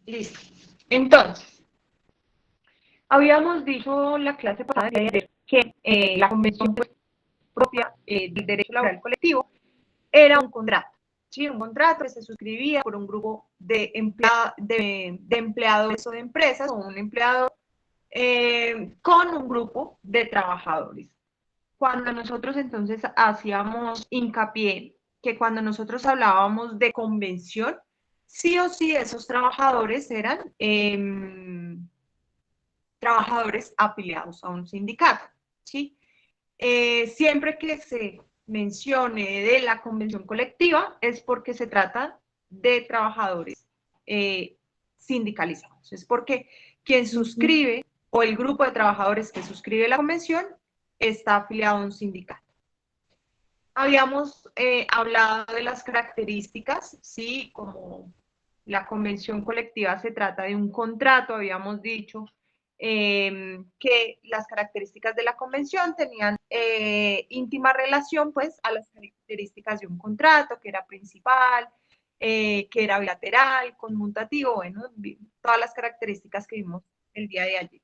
Listo. Entonces, habíamos dicho en la clase pasada de ayer que la convención pues, propia del derecho laboral colectivo era un contrato. ¿Sí? Un contrato que se suscribía por un grupo de, de empleadores o de empresas o un empleador con un grupo de trabajadores. Cuando nosotros entonces hacíamos hincapié que cuando nosotros hablábamos de convención, sí o sí esos trabajadores eran trabajadores afiliados a un sindicato, ¿sí? Siempre que se mencione de la convención colectiva es porque se trata de trabajadores sindicalizados, es porque quien suscribe o el grupo de trabajadores que suscribe la convención está afiliado a un sindicato. Habíamos hablado de las características, sí, como la convención colectiva se trata de un contrato, habíamos dicho que las características de la convención tenían íntima relación pues a las características de un contrato, que era principal, que era bilateral, conmutativo, bueno, todas las características que vimos el día de ayer.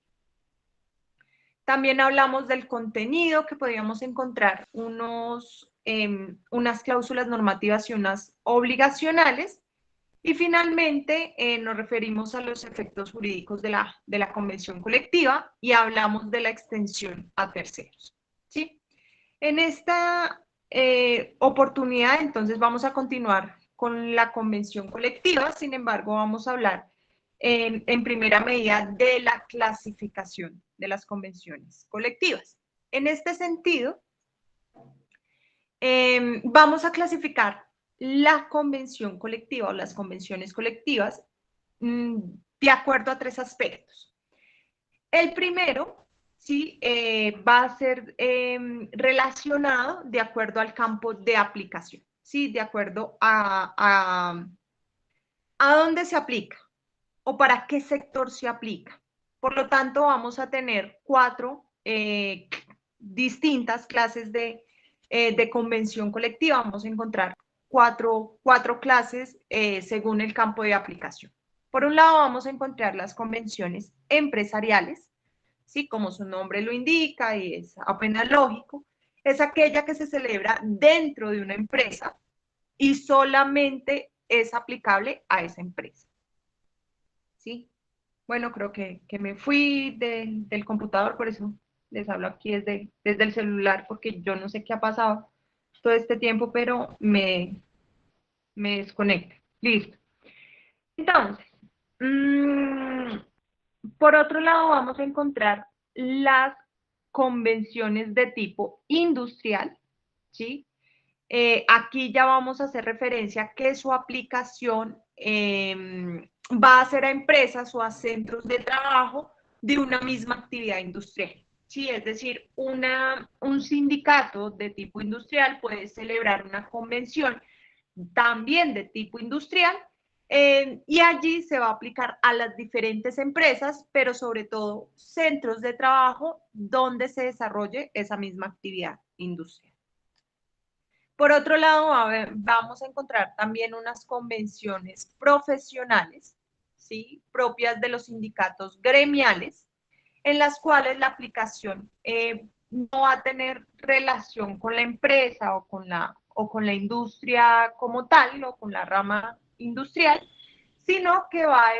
También hablamos del contenido, que podíamos encontrar unas cláusulas normativas y unas obligacionales. Y finalmente nos referimos a los efectos jurídicos de la convención colectiva y hablamos de la extensión a terceros. ¿Sí? En esta oportunidad, entonces, vamos a continuar con la convención colectiva, sin embargo, vamos a hablar en primera medida de la clasificación de las convenciones colectivas. En este sentido, vamos a clasificar la convención colectiva o las convenciones colectivas de acuerdo a tres aspectos. El primero, sí, va a ser relacionado de acuerdo al campo de aplicación, sí, de acuerdo a dónde se aplica o para qué sector se aplica. Por lo tanto, vamos a tener cuatro distintas clases de convención colectiva. Vamos a encontrar cuatro clases según el campo de aplicación. Por un lado, vamos a encontrar las convenciones empresariales, ¿sí? Como su nombre lo indica y es apenas lógico, es aquella que se celebra dentro de una empresa y solamente es aplicable a esa empresa. ¿Sí? Bueno, creo que me fui del computador, por eso les hablo aquí desde el celular, porque yo no sé qué ha pasado todo este tiempo, pero me desconecto. Listo. Entonces, por otro lado, vamos a encontrar las convenciones de tipo industrial, ¿sí? Aquí ya vamos a hacer referencia a que su aplicación va a ser a empresas o a centros de trabajo de una misma actividad industrial. Sí, es decir, un sindicato de tipo industrial puede celebrar una convención también de tipo industrial y allí se va a aplicar a las diferentes empresas, pero sobre todo centros de trabajo donde se desarrolle esa misma actividad industrial. Por otro lado, vamos a encontrar también unas convenciones profesionales, ¿sí? Propias de los sindicatos gremiales, en las cuales la aplicación no va a tener relación con la empresa o con la industria como tal, o con la rama industrial, sino que va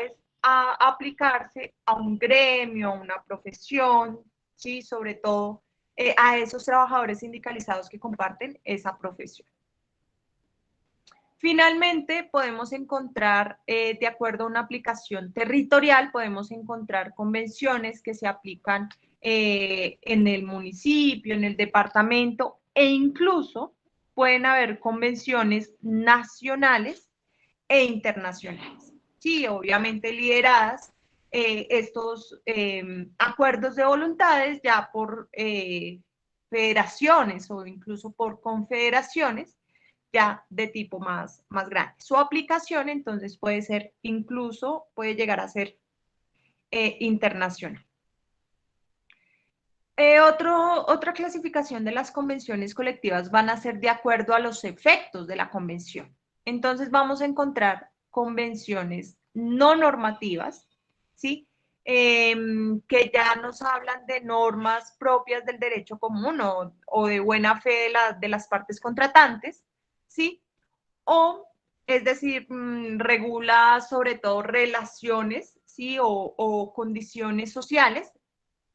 a aplicarse a un gremio, a una profesión, ¿sí? Sobre todo a esos trabajadores sindicalizados que comparten esa profesión. Finalmente, podemos encontrar, de acuerdo a una aplicación territorial, podemos encontrar convenciones que se aplican en el municipio, en el departamento e incluso pueden haber convenciones nacionales e internacionales. Sí, obviamente lideradas estos acuerdos de voluntades ya por federaciones o incluso por confederaciones ya de tipo más grande. Su aplicación entonces puede ser incluso, puede llegar a ser internacional. Otra clasificación de las convenciones colectivas van a ser de acuerdo a los efectos de la convención. Entonces vamos a encontrar convenciones no normativas, ¿sí? Que ya nos hablan de normas propias del derecho común o de buena fe de las partes contratantes, ¿sí? O, es decir, regula sobre todo relaciones, ¿sí? O condiciones sociales,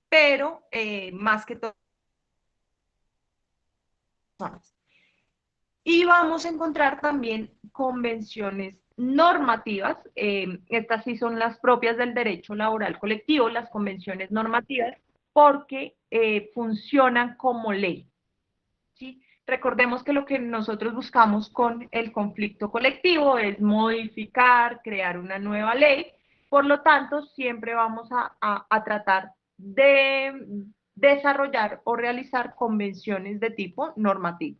pero más que todo personas. Y vamos a encontrar también convenciones normativas, estas sí son las propias del derecho laboral colectivo, las convenciones normativas, porque funcionan como ley, ¿sí? Recordemos que lo que nosotros buscamos con el conflicto colectivo es modificar, crear una nueva ley, por lo tanto, siempre vamos a tratar de desarrollar o realizar convenciones de tipo normativo.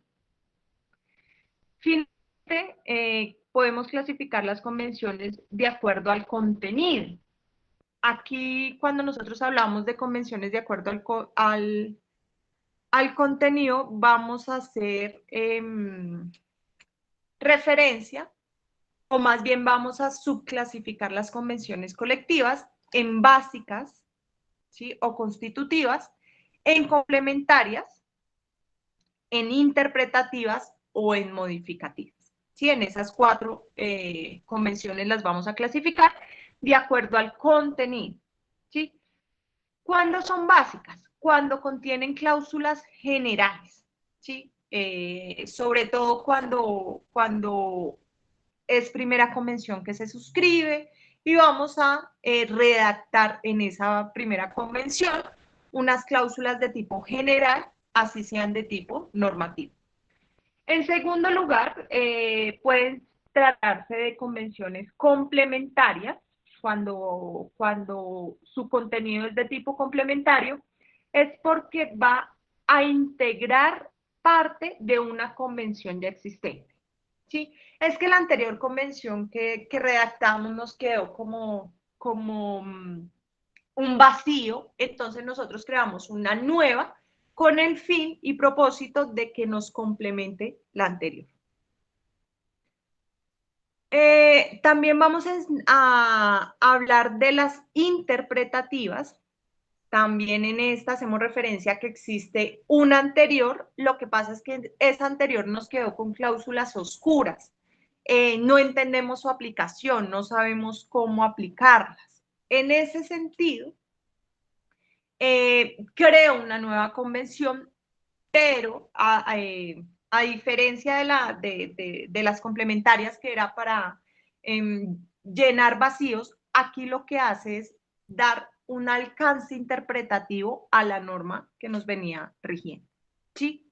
Finalmente, podemos clasificar las convenciones de acuerdo al contenido. Aquí, cuando nosotros hablamos de convenciones de acuerdo al contenido, vamos a hacer referencia, o más bien vamos a subclasificar las convenciones colectivas en básicas, ¿sí? O constitutivas, en complementarias, en interpretativas o en modificativas. ¿Sí? En esas cuatro convenciones las vamos a clasificar de acuerdo al contenido. ¿Sí? ¿Cuándo son básicas? Cuando contienen cláusulas generales. ¿Sí? Sobre todo cuando es primera convención que se suscribe y vamos a redactar en esa primera convención unas cláusulas de tipo general, así sean de tipo normativo. En segundo lugar, pueden tratarse de convenciones complementarias, cuando su contenido es de tipo complementario, es porque va a integrar parte de una convención ya existente. ¿Sí? Es que la anterior convención que redactamos nos quedó como un vacío, entonces nosotros creamos una nueva con el fin y propósito de que nos complemente la anterior. También vamos a hablar de las interpretativas. También en esta hacemos referencia a que existe una anterior, lo que pasa es que esa anterior nos quedó con cláusulas oscuras. No entendemos su aplicación, no sabemos cómo aplicarlas. En ese sentido, creo una nueva convención, pero a diferencia de las complementarias que era para llenar vacíos, aquí lo que hace es dar un alcance interpretativo a la norma que nos venía rigiendo. ¿Sí?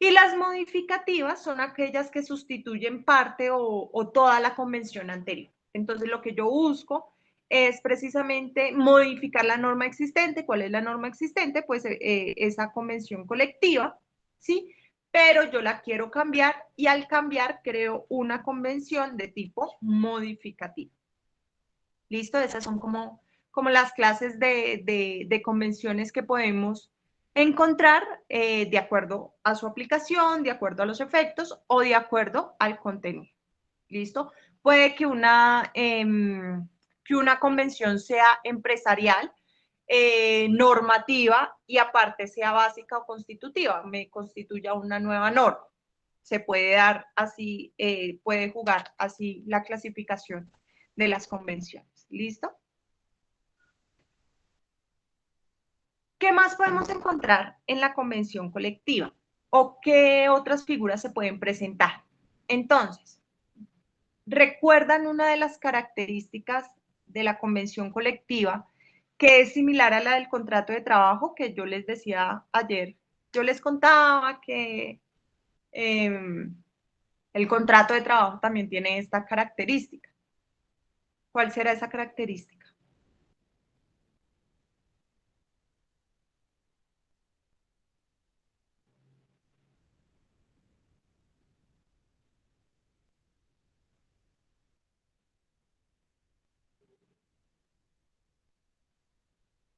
Y las modificativas son aquellas que sustituyen parte o toda la convención anterior. Entonces, lo que yo busco es precisamente modificar la norma existente. ¿Cuál es la norma existente? Pues esa convención colectiva, ¿sí? Pero yo la quiero cambiar y al cambiar creo una convención de tipo modificativo. ¿Listo? Esas son como las clases de convenciones que podemos encontrar de acuerdo a su aplicación, de acuerdo a los efectos o de acuerdo al contenido. ¿Listo? Puede que una convención sea empresarial, normativa y aparte sea básica o constitutiva, me constituya una nueva norma. Se puede dar así, puede jugar así la clasificación de las convenciones. ¿Listo? ¿Qué más podemos encontrar en la convención colectiva? ¿O qué otras figuras se pueden presentar? Entonces, ¿recuerdan una de las características de la convención colectiva que es similar a la del contrato de trabajo que yo les decía ayer? Yo les contaba que el contrato de trabajo también tiene esta característica. ¿Cuál será esa característica?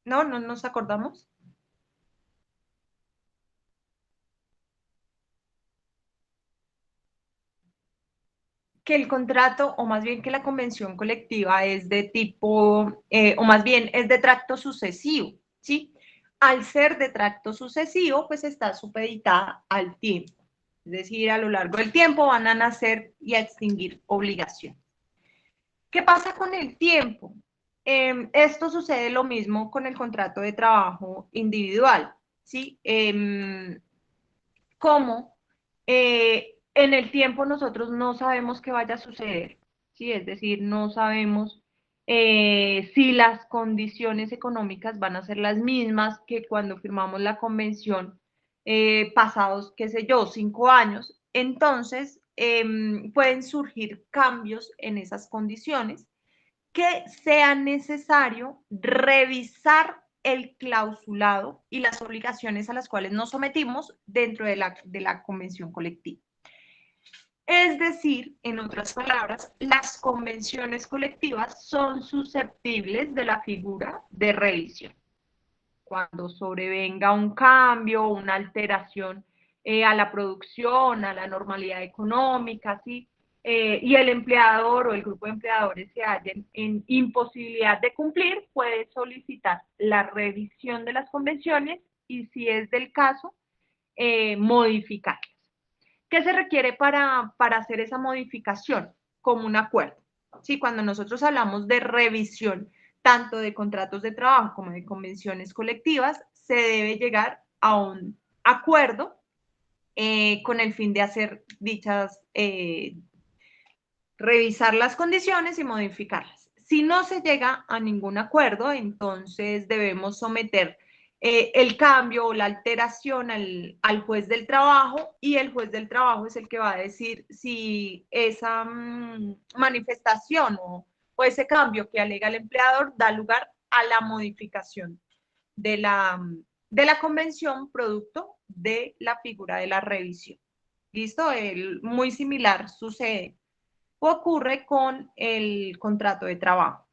¿No? ¿No nos acordamos? que el contrato, o más bien que la convención colectiva es de tipo, o más bien es de tracto sucesivo, ¿sí? Al ser de tracto sucesivo, pues está supeditada al tiempo. Es decir, a lo largo del tiempo van a nacer y a extinguir obligaciones. ¿Qué pasa con el tiempo? Esto sucede lo mismo con el contrato de trabajo individual, ¿sí? Como en el tiempo nosotros no sabemos qué vaya a suceder, ¿sí? Es decir, no sabemos si las condiciones económicas van a ser las mismas que cuando firmamos la convención pasados, qué sé yo, 5 años. Entonces, pueden surgir cambios en esas condiciones que sea necesario revisar el clausulado y las obligaciones a las cuales nos sometimos dentro de la convención colectiva. Es decir, en otras palabras, las convenciones colectivas son susceptibles de la figura de revisión. Cuando sobrevenga un cambio, una alteración a la producción, a la normalidad económica, ¿sí? Y el empleador o el grupo de empleadores se hallen en imposibilidad de cumplir, puede solicitar la revisión de las convenciones y, si es del caso, modificarlas. ¿Qué se requiere para hacer esa modificación? Como un acuerdo. ¿Sí? Cuando nosotros hablamos de revisión, tanto de contratos de trabajo como de convenciones colectivas, se debe llegar a un acuerdo con el fin de hacer dichas, revisar las condiciones y modificarlas. Si no se llega a ningún acuerdo, entonces debemos someter el cambio o la alteración al juez del trabajo, y el juez del trabajo es el que va a decir si esa manifestación o ese cambio que alega el empleador da lugar a la modificación de la convención producto de la figura de la revisión. ¿Listo? Muy similar sucede o ocurre con el contrato de trabajo.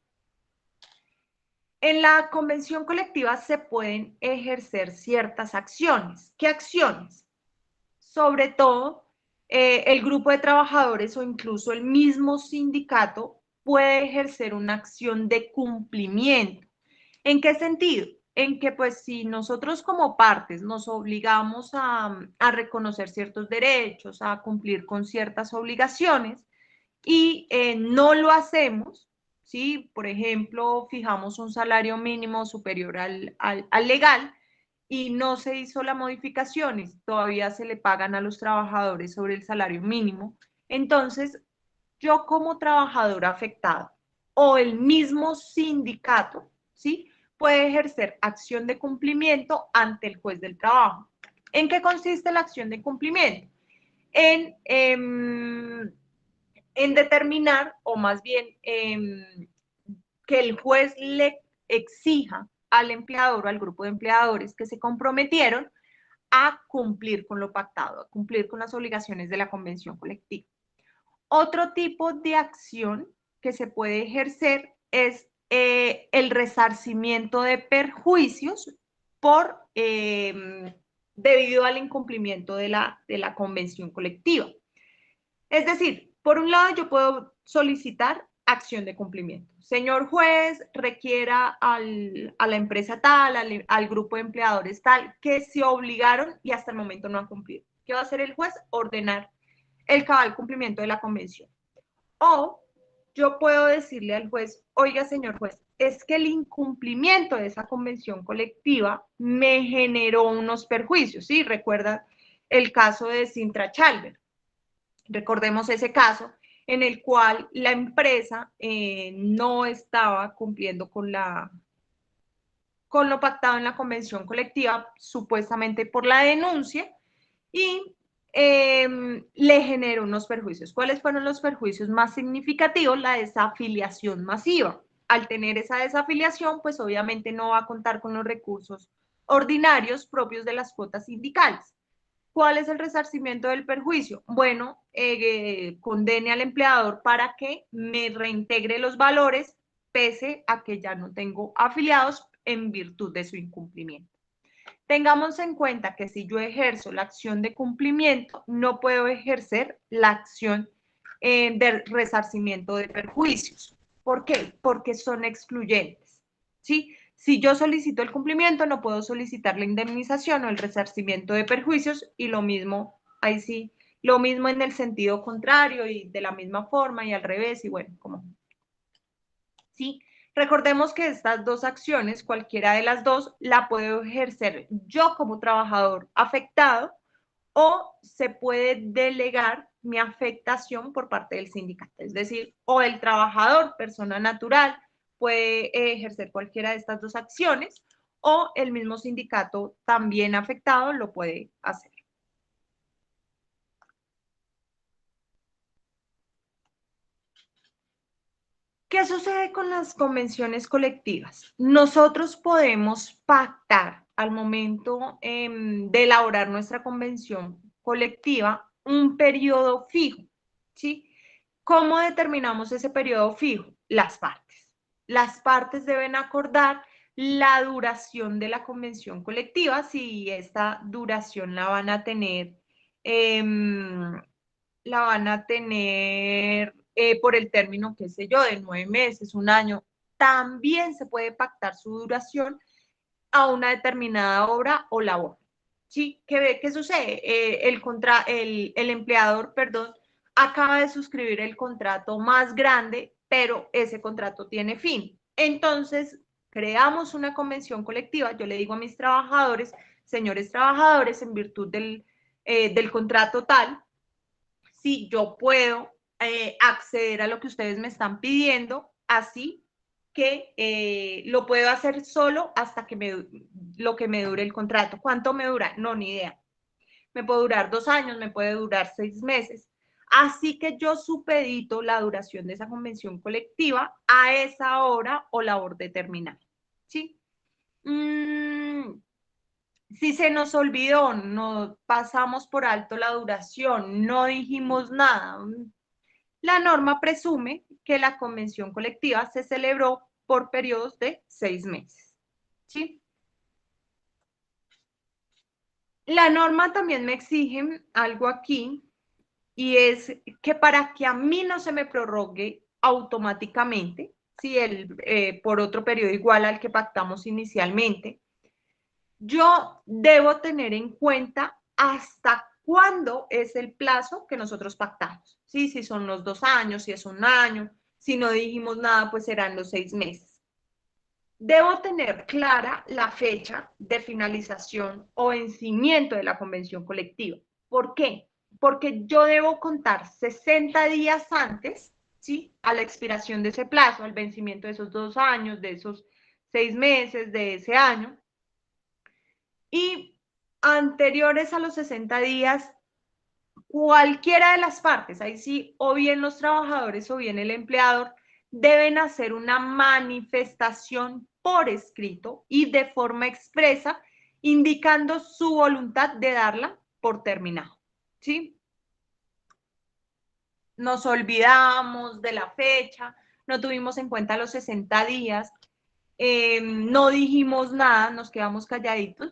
En la convención colectiva se pueden ejercer ciertas acciones. ¿Qué acciones? Sobre todo, el grupo de trabajadores o incluso el mismo sindicato puede ejercer una acción de cumplimiento. ¿En qué sentido? En que pues si nosotros como partes nos obligamos a reconocer ciertos derechos, a cumplir con ciertas obligaciones, y no lo hacemos, ¿sí? Por ejemplo, fijamos un salario mínimo superior al legal y no se hizo la modificación y todavía se le pagan a los trabajadores sobre el salario mínimo. Entonces, yo como trabajador afectado o el mismo sindicato, ¿sí? Puede ejercer acción de cumplimiento ante el juez del trabajo. ¿En qué consiste la acción de cumplimiento? En determinar, o más bien que el juez le exija al empleador o al grupo de empleadores que se comprometieron a cumplir con lo pactado, a cumplir con las obligaciones de la convención colectiva. Otro tipo de acción que se puede ejercer es el resarcimiento de perjuicios por debido al incumplimiento de la convención colectiva. Es decir, por un lado yo puedo solicitar acción de cumplimiento. Señor juez, requiera a la empresa tal, al grupo de empleadores tal, que se obligaron y hasta el momento no han cumplido. ¿Qué va a hacer el juez? Ordenar el cabal cumplimiento de la convención. O yo puedo decirle al juez, oiga, señor juez, es que el incumplimiento de esa convención colectiva me generó unos perjuicios, ¿sí? Recuerda el caso de Sintra Chalver. Recordemos ese caso en el cual la empresa no estaba cumpliendo con lo pactado en la convención colectiva, supuestamente por la denuncia, y le generó unos perjuicios. ¿Cuáles fueron los perjuicios más significativos? La desafiliación masiva. Al tener esa desafiliación, pues obviamente no va a contar con los recursos ordinarios propios de las cuotas sindicales. ¿Cuál es el resarcimiento del perjuicio? Bueno, condene al empleador para que me reintegre los valores pese a que ya no tengo afiliados en virtud de su incumplimiento. Tengamos en cuenta que si yo ejerzo la acción de cumplimiento, no puedo ejercer la acción de resarcimiento de perjuicios. ¿Por qué? Porque son excluyentes, ¿sí? Si yo solicito el cumplimiento, no puedo solicitar la indemnización o el resarcimiento de perjuicios, y lo mismo, ahí sí, lo mismo en el sentido contrario y de la misma forma y al revés, y bueno, como, ¿sí? Recordemos que estas dos acciones, cualquiera de las dos, la puedo ejercer yo como trabajador afectado, o se puede delegar mi afectación por parte del sindicato. Es decir, o el trabajador, persona natural, puede ejercer cualquiera de estas dos acciones, o el mismo sindicato también afectado lo puede hacer. ¿Qué sucede con las convenciones colectivas? Nosotros podemos pactar al momento de elaborar nuestra convención colectiva un periodo fijo, ¿sí? ¿Cómo determinamos ese periodo fijo? Las partes. Las partes deben acordar la duración de la convención colectiva, si esta duración eh, la van a tener por el término, qué sé yo, de 9 meses, un año. También se puede pactar su duración a una determinada obra o labor. ¿Sí? ¿Qué sucede? El empleador, perdón, acaba de suscribir el contrato más grande, pero ese contrato tiene fin. Entonces, creamos una convención colectiva. Yo le digo a mis trabajadores, señores trabajadores, en virtud del contrato tal, si yo puedo acceder a lo que ustedes me están pidiendo, así que lo puedo hacer solo hasta que lo que me dure el contrato. ¿Cuánto me dura? No, ni idea. Me puede durar 2 años, me puede durar 6 meses. Así que yo supedito la duración de esa convención colectiva a esa hora o labor determinada. ¿Sí? Si se nos olvidó, no pasamos por alto la duración, no dijimos nada, la norma presume que la convención colectiva se celebró por periodos de 6 meses. ¿Sí? La norma también me exige algo aquí, y es que para que a mí no se me prorrogue automáticamente, si por otro periodo igual al que pactamos inicialmente, yo debo tener en cuenta hasta cuándo es el plazo que nosotros pactamos. ¿Sí? Si son los 2 años, si es un año, si no dijimos nada, pues serán los 6 meses. Debo tener clara la fecha de finalización o vencimiento de la convención colectiva. ¿Por qué? Porque yo debo contar 60 días antes, ¿sí? A la expiración de ese plazo, al vencimiento de esos 2 años, de esos 6 meses, de ese año, y anteriores a los 60 días, cualquiera de las partes, ahí sí, o bien los trabajadores o bien el empleador, deben hacer una manifestación por escrito y de forma expresa, indicando su voluntad de darla por terminado. ¿Sí? Nos olvidamos de la fecha, no tuvimos en cuenta los 60 días, no dijimos nada, nos quedamos calladitos,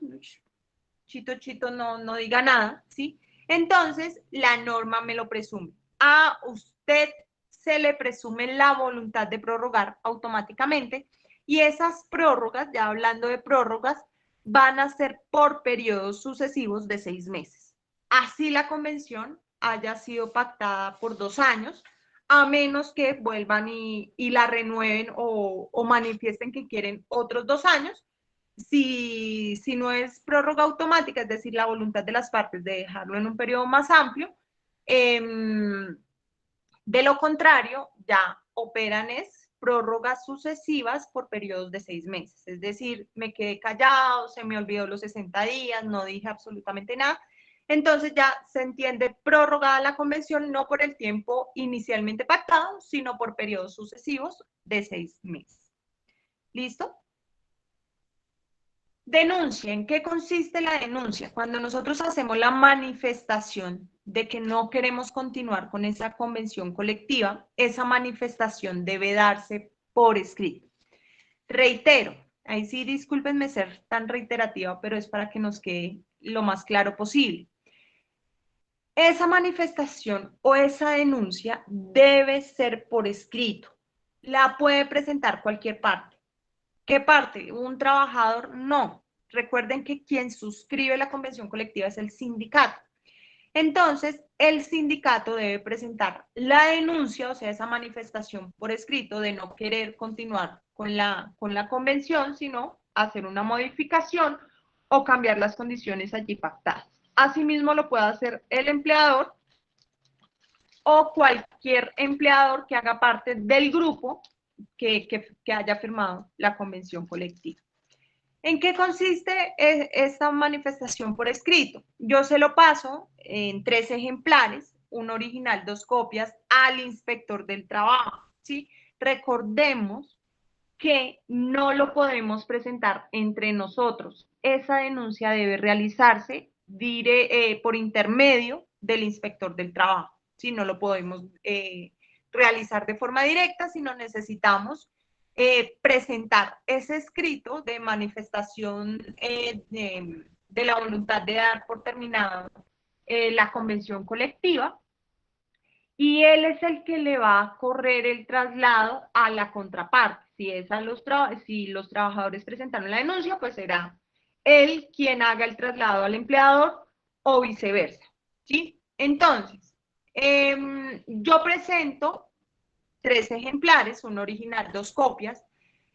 chito, chito, no diga nada, ¿sí? Entonces, la norma me lo presume. A usted se le presume la voluntad de prorrogar automáticamente, y esas prórrogas, ya hablando de prórrogas, van a ser por periodos sucesivos de 6 meses. Así la convención haya sido pactada por 2 años, a menos que vuelvan y la renueven o manifiesten que quieren otros 2 años. Si no es prórroga automática, es decir, la voluntad de las partes de dejarlo en un periodo más amplio, de lo contrario, ya operan es prórrogas sucesivas por periodos de 6 meses. Es decir, me quedé callado, se me olvidó los 60 días, no dije absolutamente nada. Entonces ya se entiende prorrogada la convención no por el tiempo inicialmente pactado, sino por periodos sucesivos de 6 meses. ¿Listo? Denuncia. ¿En qué consiste la denuncia? Cuando nosotros hacemos la manifestación de que no queremos continuar con esa convención colectiva, esa manifestación debe darse por escrito. Reitero, ahí sí discúlpenme ser tan reiterativa, pero es para que nos quede lo más claro posible. Esa manifestación o esa denuncia debe ser por escrito. La puede presentar cualquier parte. ¿Qué parte? ¿Un trabajador? No. Recuerden que quien suscribe la convención colectiva es el sindicato. Entonces, el sindicato debe presentar la denuncia, o sea, esa manifestación por escrito de no querer continuar con la convención, sino hacer una modificación o cambiar las condiciones allí pactadas. Asimismo, lo puede hacer el empleador o cualquier empleador que haga parte del grupo que haya firmado la convención colectiva. ¿En qué consiste esta manifestación por escrito? Yo se lo paso en 3 ejemplares, un original, 2 copias, al inspector del trabajo, ¿sí? Recordemos que no lo podemos presentar entre nosotros. Esa denuncia debe realizarse por intermedio del inspector del trabajo. Si no lo podemos realizar de forma directa, sino necesitamos presentar ese escrito de manifestación de la voluntad de dar por terminada la convención colectiva, y él es el que le va a correr el traslado a la contraparte. Si los trabajadores presentaron la denuncia, pues será él quien haga el traslado al empleador o viceversa, ¿sí? Entonces, yo presento 3 ejemplares, un original, 2 copias.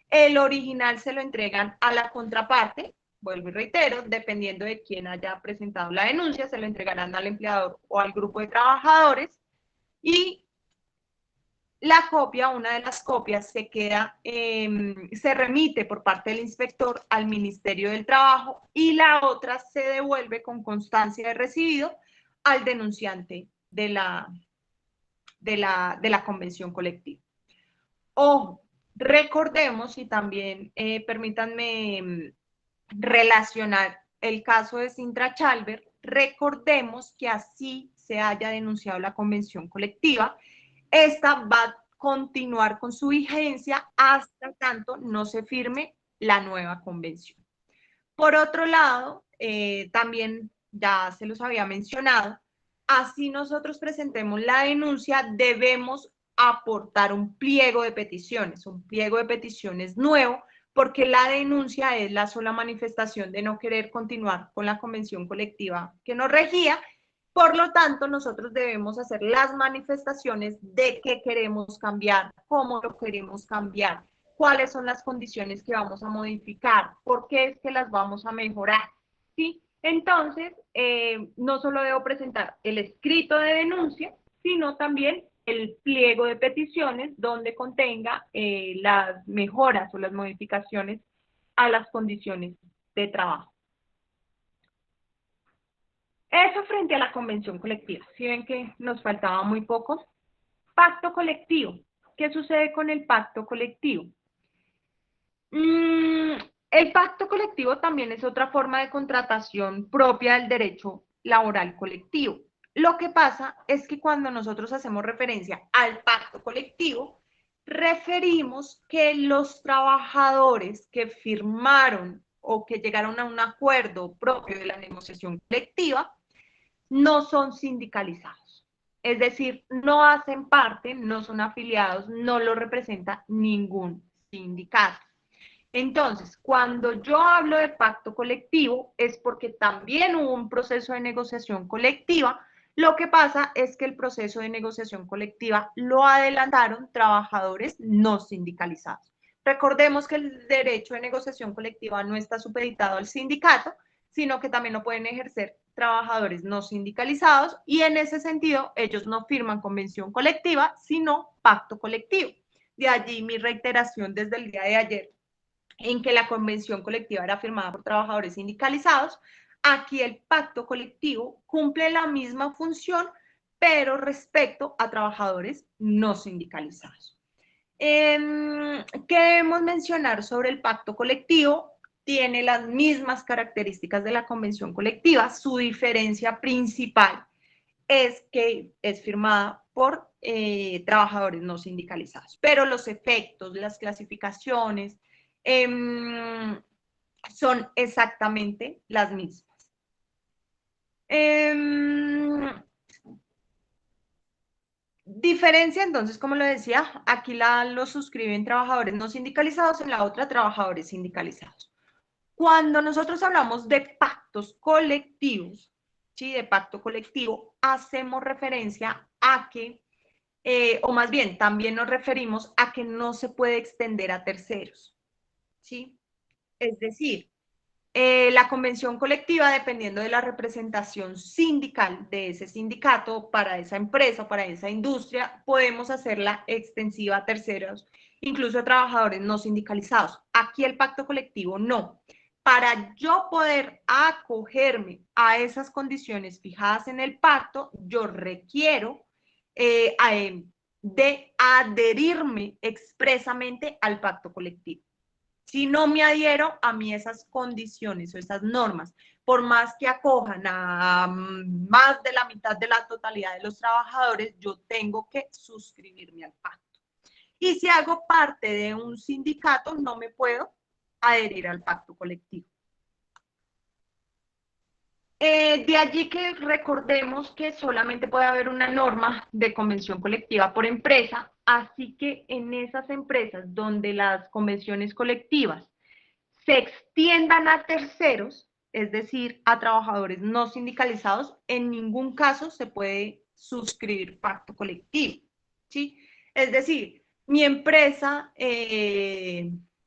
El original se lo entregan a la contraparte, vuelvo y reitero, dependiendo de quién haya presentado la denuncia, se lo entregarán al empleador o al grupo de trabajadores, y la copia, una de las copias, se remite por parte del inspector al Ministerio del Trabajo y la otra se devuelve con constancia de recibido al denunciante de la convención colectiva. Ojo, recordemos y también permítanme relacionar el caso de Sintra Chalver, recordemos que así se haya denunciado la convención colectiva, esta va a continuar con su vigencia hasta tanto no se firme la nueva convención. Por otro lado, también ya se los había mencionado, así nosotros presentemos la denuncia, debemos aportar un pliego de peticiones nuevo, porque la denuncia es la sola manifestación de no querer continuar con la convención colectiva que nos regía. Por lo tanto, nosotros debemos hacer las manifestaciones de qué queremos cambiar, cómo lo queremos cambiar, cuáles son las condiciones que vamos a modificar, por qué es que las vamos a mejorar, ¿sí? Entonces, no solo debo presentar el escrito de denuncia, sino también el pliego de peticiones donde contenga las mejoras o las modificaciones a las condiciones de trabajo. Eso frente a la convención colectiva. Si ven que nos faltaba muy poco. Pacto colectivo. ¿Qué sucede con el pacto colectivo? El pacto colectivo también es otra forma de contratación propia del derecho laboral colectivo. Lo que pasa es que cuando nosotros hacemos referencia al pacto colectivo, referimos que los trabajadores que firmaron o que llegaron a un acuerdo propio de la negociación colectiva no son sindicalizados. Es decir, no hacen parte, no son afiliados, no lo representa ningún sindicato. Entonces, cuando yo hablo de pacto colectivo es porque también hubo un proceso de negociación colectiva. Lo que pasa es que el proceso de negociación colectiva lo adelantaron trabajadores no sindicalizados. Recordemos que el derecho de negociación colectiva no está supeditado al sindicato, sino que también lo pueden ejercer trabajadores no sindicalizados, y en ese sentido ellos no firman convención colectiva, sino pacto colectivo. De allí mi reiteración desde el día de ayer en que la convención colectiva era firmada por trabajadores sindicalizados. Aquí el pacto colectivo cumple la misma función, pero respecto a trabajadores no sindicalizados. ¿Qué debemos mencionar sobre el pacto colectivo? Tiene las mismas características de la convención colectiva. Su diferencia principal es que es firmada por trabajadores no sindicalizados, pero los efectos, las clasificaciones son exactamente las mismas. diferencia, entonces, como lo decía, aquí lo suscriben trabajadores no sindicalizados, en la otra trabajadores sindicalizados. Cuando nosotros hablamos de pactos colectivos, ¿sí? De pacto colectivo, hacemos referencia a que, o más bien, también nos referimos a que no se puede extender a terceros, ¿sí? Es decir, la convención colectiva, dependiendo de la representación sindical de ese sindicato para esa empresa, para esa industria, podemos hacerla extensiva a terceros, incluso a trabajadores no sindicalizados. Aquí el pacto colectivo no. Para yo poder acogerme a esas condiciones fijadas en el pacto, yo requiero de adherirme expresamente al pacto colectivo. Si no me adhiero a mí esas condiciones o esas normas, por más que acojan a más de la mitad de la totalidad de los trabajadores, yo tengo que suscribirme al pacto. Y si hago parte de un sindicato, no me puedo adherir al pacto colectivo. De allí que recordemos que solamente puede haber una norma de convención colectiva por empresa, así que en esas empresas donde las convenciones colectivas se extiendan a terceros, es decir, a trabajadores no sindicalizados, en ningún caso se puede suscribir pacto colectivo, ¿sí? Es decir, mi empresa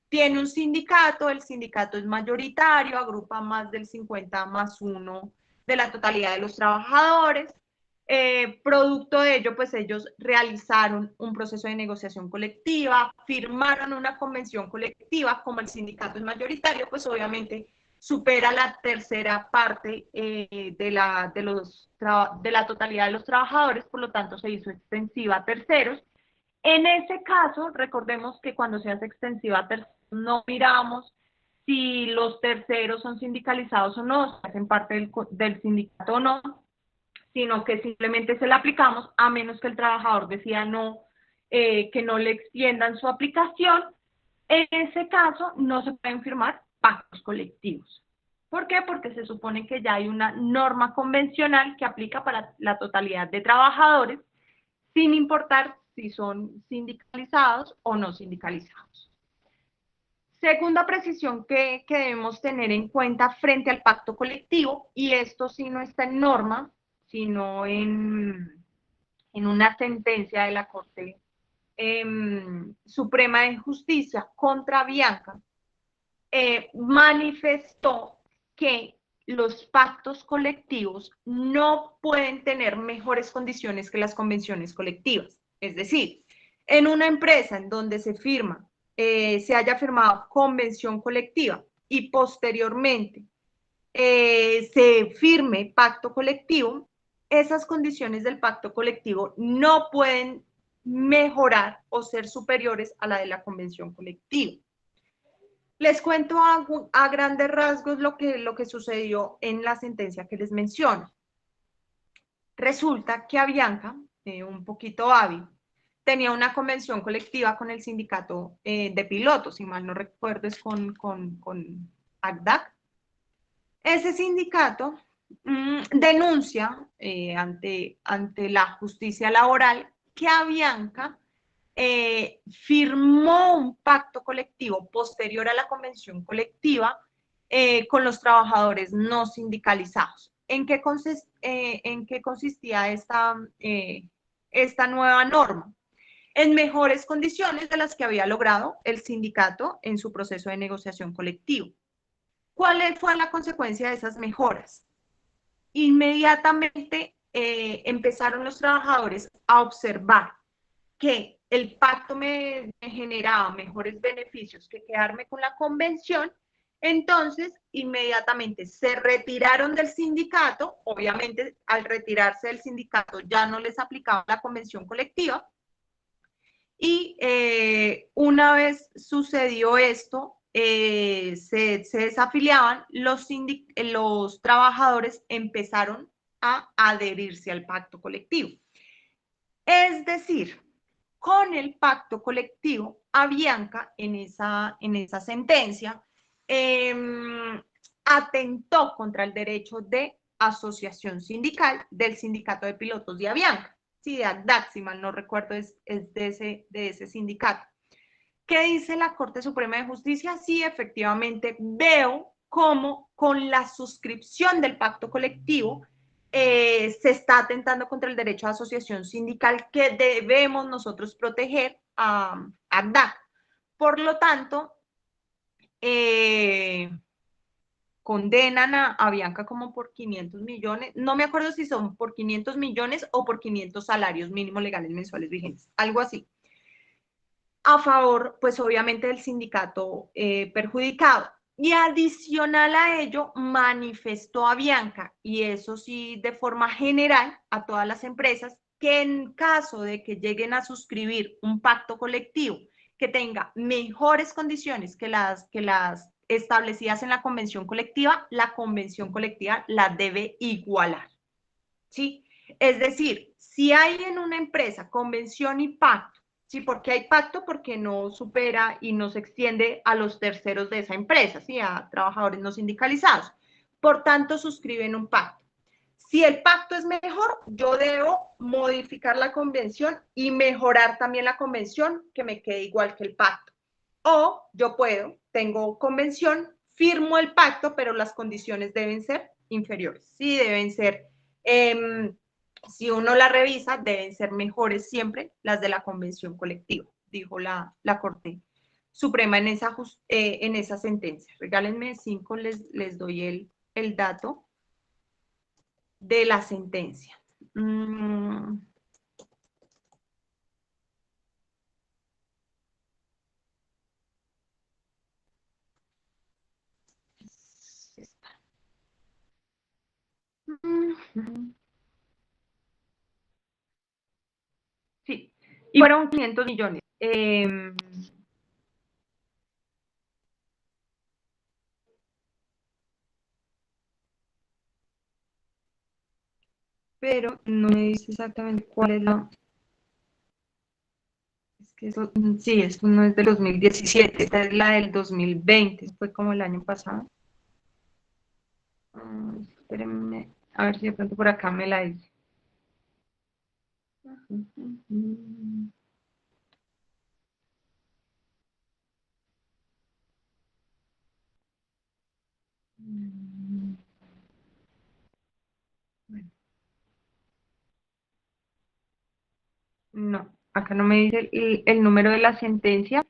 tiene un sindicato, el sindicato es mayoritario, agrupa más del 50+1 de la totalidad de los trabajadores. Producto de ello, pues ellos realizaron un proceso de negociación colectiva, firmaron una convención colectiva, como el sindicato es mayoritario, pues obviamente supera la tercera parte de la totalidad de los trabajadores, por lo tanto se hizo extensiva a terceros. En ese caso, recordemos que cuando se hace extensiva a terceros, no miramos si los terceros son sindicalizados o no, si hacen parte del sindicato o no, sino que simplemente se la aplicamos a menos que el trabajador decida no, que no le extiendan su aplicación. En ese caso no se pueden firmar pactos colectivos. ¿Por qué? Porque se supone que ya hay una norma convencional que aplica para la totalidad de trabajadores, sin importar si son sindicalizados o no sindicalizados. Segunda precisión que debemos tener en cuenta frente al pacto colectivo, y esto sí no está en norma, sino en una sentencia de la Corte Suprema de Justicia contra Bianca, manifestó que los pactos colectivos no pueden tener mejores condiciones que las convenciones colectivas. Es decir, en una empresa en donde se haya firmado convención colectiva y posteriormente se firme pacto colectivo, esas condiciones del pacto colectivo no pueden mejorar o ser superiores a la de la convención colectiva. Les cuento a grandes rasgos lo que sucedió en la sentencia que les menciono. Resulta que Avianca, un poquito hábil, tenía una convención colectiva con el sindicato de pilotos, si mal no recuerdo es con ACDAC. Ese sindicato denuncia ante la justicia laboral que Avianca firmó un pacto colectivo posterior a la convención colectiva con los trabajadores no sindicalizados. ¿En qué consistía esta nueva norma? En mejores condiciones de las que había logrado el sindicato en su proceso de negociación colectivo. ¿Cuál fue la consecuencia de esas mejoras? Inmediatamente empezaron los trabajadores a observar que el pacto me generaba mejores beneficios que quedarme con la convención, entonces inmediatamente se retiraron del sindicato, obviamente al retirarse del sindicato ya no les aplicaba la convención colectiva, y una vez sucedió esto, se desafiliaban, los trabajadores empezaron a adherirse al pacto colectivo. Es decir, con el pacto colectivo, Avianca en esa sentencia atentó contra el derecho de asociación sindical del sindicato de pilotos de Avianca. sí, de ACDAC, si mal no recuerdo, es de ese sindicato. ¿Qué dice la Corte Suprema de Justicia? Sí, efectivamente, veo cómo con la suscripción del pacto colectivo se está atentando contra el derecho a asociación sindical que debemos nosotros proteger a ACDAC. Por lo tanto, condenan a Bianca como por 500 millones, no me acuerdo si son por 500 millones o por 500 salarios mínimos legales mensuales vigentes, algo así, a favor, pues obviamente, del sindicato perjudicado. Y adicional a ello, manifestó a Bianca, y eso sí de forma general a todas las empresas, que en caso de que lleguen a suscribir un pacto colectivo que tenga mejores condiciones que las establecidas en la convención colectiva, la convención colectiva la debe igualar. ¿Sí? Es decir, si hay en una empresa convención y pacto, ¿sí? Porque hay pacto porque no supera y no se extiende a los terceros de esa empresa, ¿sí? A trabajadores no sindicalizados. Por tanto, suscriben un pacto. Si el pacto es mejor, yo debo modificar la convención y mejorar también la convención que me quede igual que el pacto. O yo puedo, tengo convención, firmo el pacto, pero las condiciones deben ser inferiores. Sí, deben ser, si uno la revisa, deben ser mejores siempre las de la convención colectiva, dijo la Corte Suprema en esa sentencia. Regálenme 5, les doy el dato de la sentencia. Sí, y fueron 500 millones. Pero no me dice exactamente cuál es la... Es que eso, sí, esto no es del 2017, esta es la del 2020, fue como el año pasado. Espérenme, a ver si de pronto por acá me la dice. Bueno, no, acá no me dice el número de la sentencia.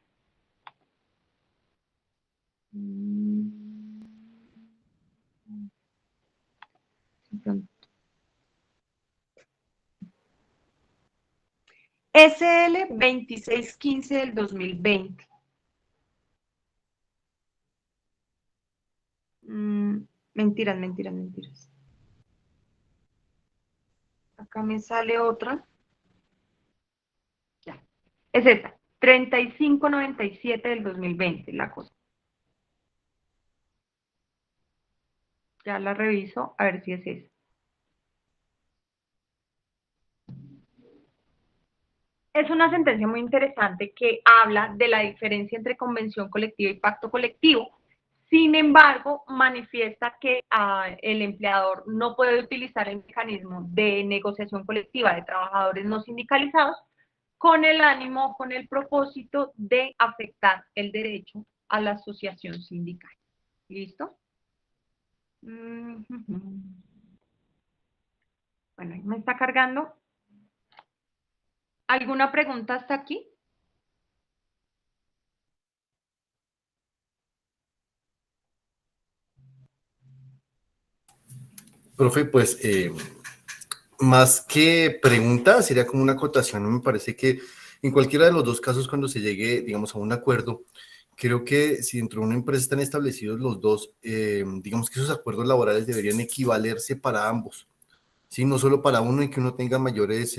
SL 2615 del 2020. Mentiras, mentiras, mentiras. Acá me sale otra. Ya. Es esta. 3597 del 2020, la cosa. Ya la reviso a ver si es esa. Es una sentencia muy interesante que habla de la diferencia entre convención colectiva y pacto colectivo. Sin embargo, manifiesta que el empleador no puede utilizar el mecanismo de negociación colectiva de trabajadores no sindicalizados con el ánimo, con el propósito de afectar el derecho a la asociación sindical. ¿Listo? Bueno, me está cargando. ¿Alguna pregunta hasta aquí? Profe, pues más que pregunta, sería como una acotación. Me parece que en cualquiera de los dos casos, cuando se llegue, digamos, a un acuerdo, creo que si dentro de una empresa están establecidos los dos, digamos que esos acuerdos laborales deberían equivalerse para ambos. Sí, no solo para uno y que uno tenga mayores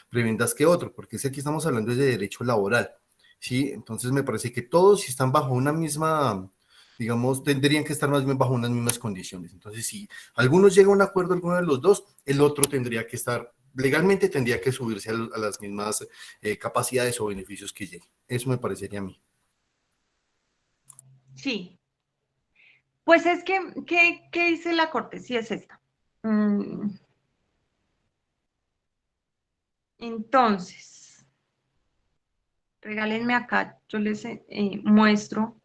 prebendas que otro, porque si aquí estamos hablando de derecho laboral, ¿sí? Entonces me parece que todos, si están bajo una misma, digamos, tendrían que estar más bien bajo unas mismas condiciones. Entonces, si alguno llega a un acuerdo, alguno de los dos, el otro tendría que estar, legalmente tendría que subirse a las mismas capacidades o beneficios que lleguen. Eso me parecería a mí. Sí. Pues es que, ¿qué dice la Corte? Sí, es esta. Entonces, regálenme acá, yo les muestro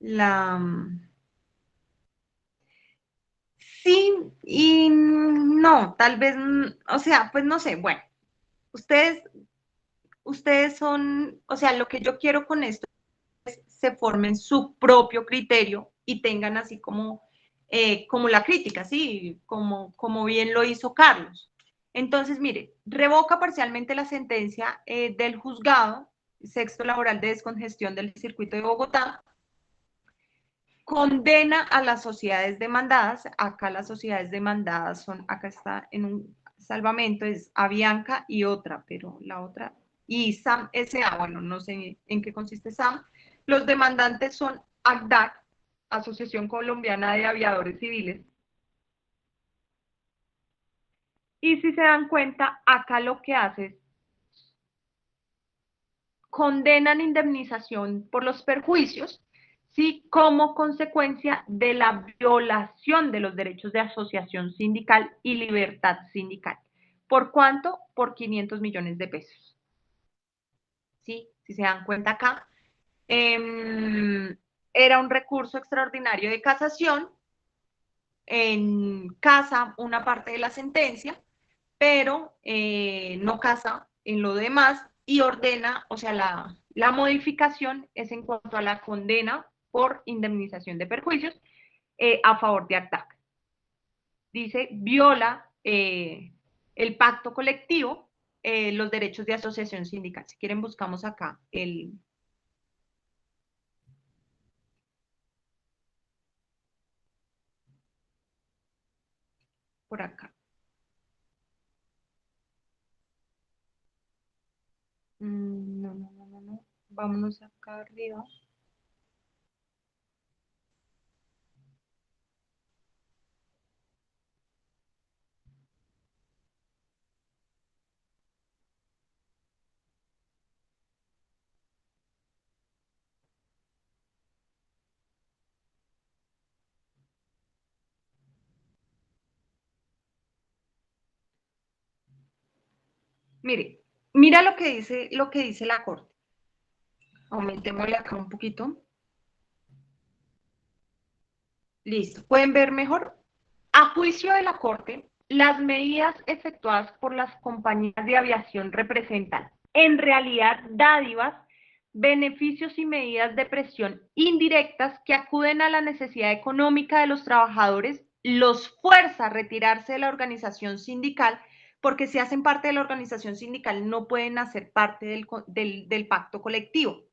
la... Sí y no, tal vez, o sea, pues no sé, bueno, ustedes, ustedes son, o sea, lo que yo quiero con esto es se formen su propio criterio y tengan así como, como la crítica, ¿sí? Como bien lo hizo Carlos. Entonces, mire, revoca parcialmente la sentencia del juzgado sexto laboral de descongestión del circuito de Bogotá, condena a las sociedades demandadas, acá las sociedades demandadas son, acá está en un salvamento, es Avianca y otra, pero la otra, y SAM SA, bueno, no sé en qué consiste SAM, los demandantes son ACDAC, Asociación Colombiana de Aviadores Civiles, y si se dan cuenta, acá lo que hace es condenan indemnización por los perjuicios, ¿sí? Como consecuencia de la violación de los derechos de asociación sindical y libertad sindical. ¿Por cuánto? Por 500 millones de pesos. ¿Sí? Si se dan cuenta acá, era un recurso extraordinario de casación, en casa una parte de la sentencia, pero no casa en lo demás y ordena, o sea, la modificación es en cuanto a la condena por indemnización de perjuicios a favor de ACTAC. Dice, viola el pacto colectivo, los derechos de asociación sindical. Si quieren, buscamos acá por acá. No, no, no, no, no. Vámonos acá arriba. Mire, mira lo que dice la Corte. Aumentémosle acá un poquito. Listo. ¿Pueden ver mejor? A juicio de la Corte, las medidas efectuadas por las compañías de aviación representan, en realidad, dádivas, beneficios y medidas de presión indirectas que acuden a la necesidad económica de los trabajadores, los fuerza a retirarse de la organización sindical, porque si hacen parte de la organización sindical no pueden hacer parte del pacto colectivo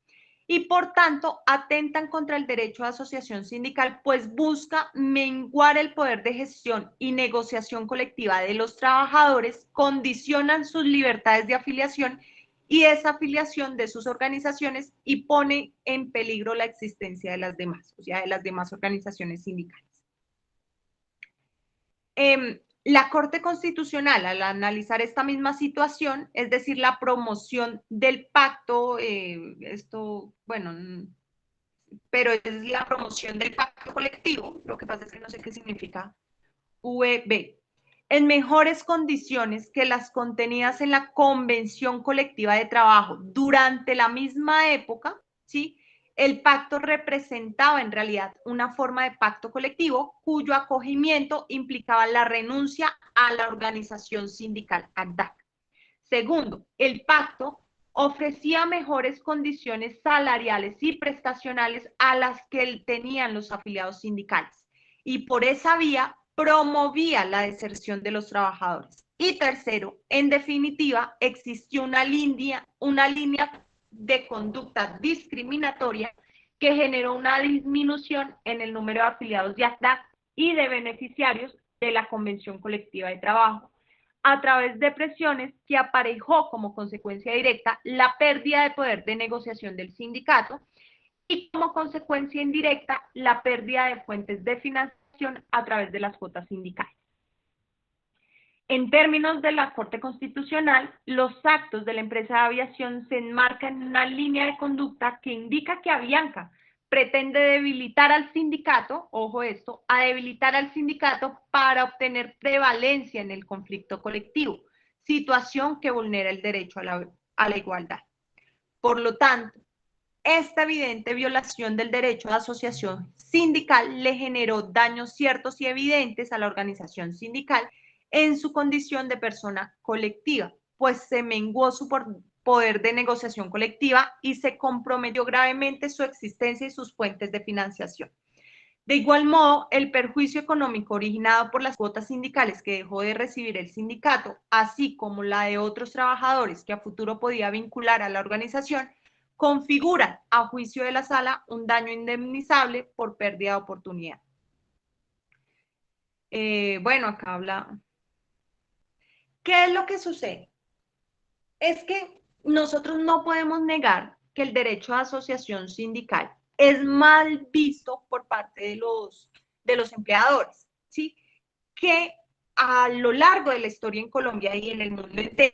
y por tanto atentan contra el derecho de asociación sindical, pues busca menguar el poder de gestión y negociación colectiva de los trabajadores, condicionan sus libertades de afiliación y desafiliación de sus organizaciones y pone en peligro la existencia de las demás, o sea, de las demás organizaciones sindicales. La Corte Constitucional, al analizar esta misma situación, es decir, la promoción del pacto, esto, bueno, pero es la promoción del pacto colectivo, lo que pasa es que no sé qué significa VB, en mejores condiciones que las contenidas en la Convención Colectiva de Trabajo durante la misma época, ¿sí? El pacto representaba en realidad una forma de pacto colectivo cuyo acogimiento implicaba la renuncia a la organización sindical ACDAC. Segundo, el pacto ofrecía mejores condiciones salariales y prestacionales a las que tenían los afiliados sindicales y por esa vía promovía la deserción de los trabajadores. Y tercero, en definitiva, existió una línea de conducta discriminatoria que generó una disminución en el número de afiliados de ACDAC y de beneficiarios de la Convención Colectiva de Trabajo, a través de presiones que aparejó como consecuencia directa la pérdida de poder de negociación del sindicato y como consecuencia indirecta la pérdida de fuentes de financiación a través de las cuotas sindicales. En términos de la Corte Constitucional, los actos de la empresa de aviación se enmarcan en una línea de conducta que indica que Avianca pretende debilitar al sindicato, ojo esto, a debilitar al sindicato para obtener prevalencia en el conflicto colectivo, situación que vulnera el derecho a la igualdad. Por lo tanto, esta evidente violación del derecho de asociación sindical le generó daños ciertos y evidentes a la organización sindical en su condición de persona colectiva, pues se menguó su poder de negociación colectiva y se comprometió gravemente su existencia y sus fuentes de financiación. De igual modo, el perjuicio económico originado por las cuotas sindicales que dejó de recibir el sindicato, así como la de otros trabajadores que a futuro podía vincular a la organización, configuran, a juicio de la sala, un daño indemnizable por pérdida de oportunidad. Bueno, acá habla. ¿Qué es lo que sucede? Es que nosotros no podemos negar que el derecho a asociación sindical es mal visto por parte de los empleadores, ¿sí? Que a lo largo de la historia en Colombia y en el mundo entero,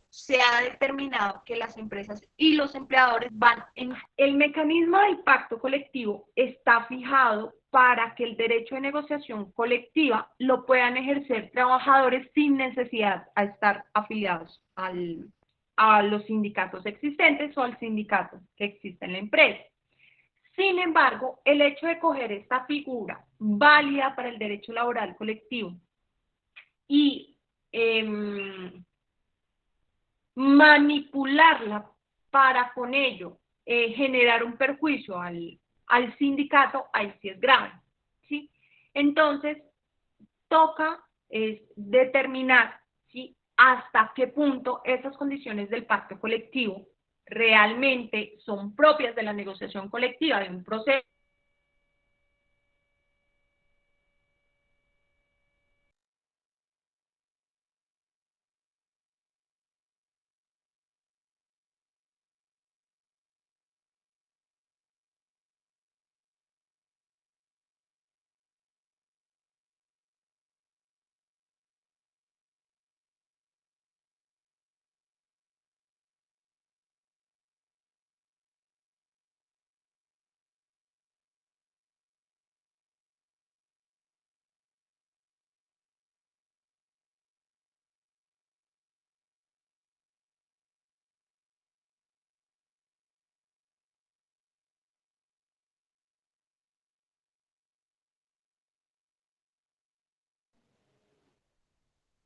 se ha determinado que las empresas y los empleadores van en... El mecanismo del pacto colectivo está fijado para que el derecho de negociación colectiva lo puedan ejercer trabajadores sin necesidad de estar afiliados a los sindicatos existentes o al sindicato que existe en la empresa. Sin embargo, el hecho de coger esta figura válida para el derecho laboral colectivo y manipularla para con ello generar un perjuicio al sindicato, ahí sí es grave, ¿sí? Entonces, toca determinar, ¿sí?, hasta qué punto esas condiciones del pacto colectivo realmente son propias de la negociación colectiva, de un proceso.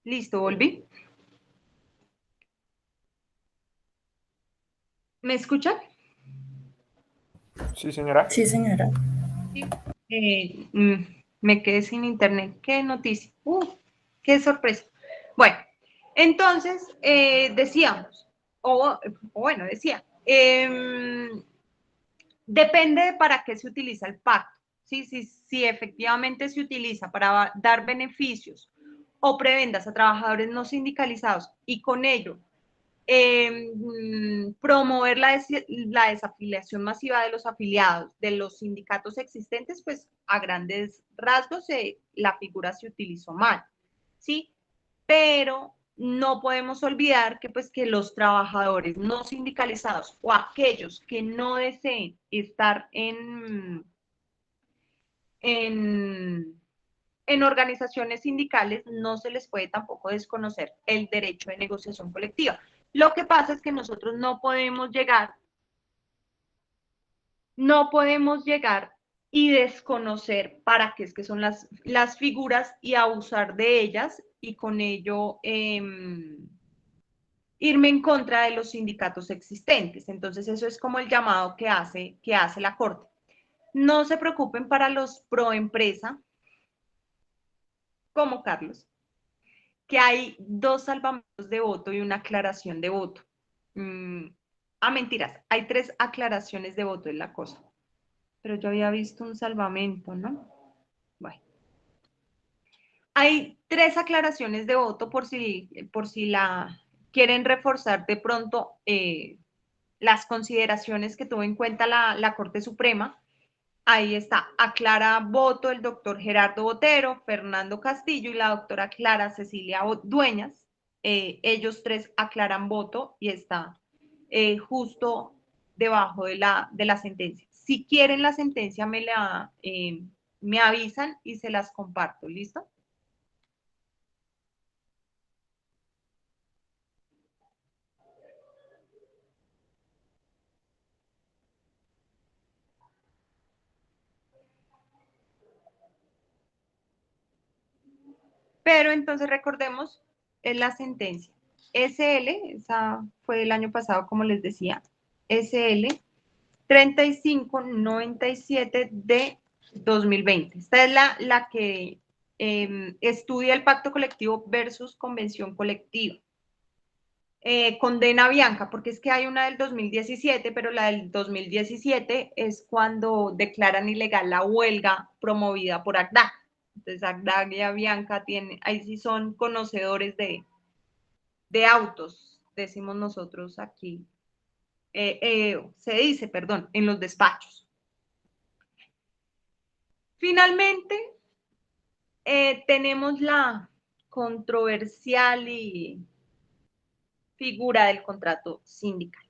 Listo, volví. ¿Me escuchan? Sí, señora. Sí, señora. Sí. Me quedé sin internet. ¿Qué noticia? ¡Qué sorpresa! Bueno, entonces decíamos, decía, depende de para qué se utiliza el pacto. ¿Sí? Si efectivamente se utiliza para dar beneficios o prebendas a trabajadores no sindicalizados y con ello promover la desafiliación masiva de los afiliados de los sindicatos existentes, pues a grandes rasgos la figura se utilizó mal, ¿sí? Pero no podemos olvidar que, pues, que los trabajadores no sindicalizados o aquellos que no deseen estar en organizaciones sindicales no se les puede tampoco desconocer el derecho de negociación colectiva. Lo que pasa es que nosotros no podemos llegar y desconocer para qué es que son las figuras y abusar de ellas y con ello irme en contra de los sindicatos existentes. Entonces eso es como el llamado que hace la Corte. No se preocupen para los pro empresa, como Carlos, que hay dos salvamentos de voto y una aclaración de voto. Mentiras, hay tres aclaraciones de voto, es la cosa. Pero yo había visto un salvamento, ¿no? Bueno. Hay tres aclaraciones de voto por si la quieren reforzar de pronto las consideraciones que tuvo en cuenta la Corte Suprema. Ahí está, aclara voto el doctor Gerardo Botero, Fernando Castillo y la doctora Clara Cecilia Dueñas. Ellos tres aclaran voto y está justo debajo de la sentencia. Si quieren la sentencia, me Me avisan y se las comparto, ¿listo? Pero entonces recordemos, es la sentencia. SL, esa fue el año pasado, como les decía, SL 3597 de 2020. Esta es la que estudia el pacto colectivo versus convención colectiva. Condena Bianca, porque es que hay una del 2017, pero la del 2017 es cuando declaran ilegal la huelga promovida por ACDAC. Entonces, ACDAC y Bianca tienen, ahí sí son conocedores de autos, decimos nosotros aquí. Se dice, perdón, en los despachos. Finalmente, tenemos la controversial y figura del contrato sindical.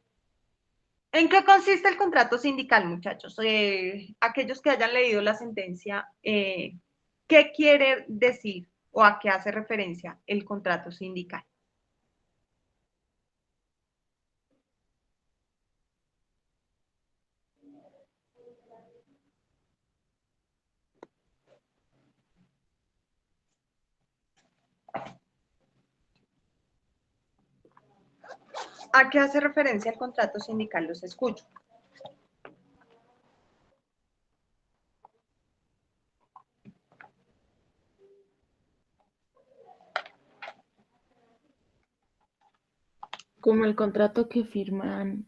¿En qué consiste el contrato sindical, muchachos? Aquellos que hayan leído la sentencia, ¿qué quiere decir o a qué hace referencia el contrato sindical? ¿A qué hace referencia el contrato sindical? Los escucho. Como el contrato que firman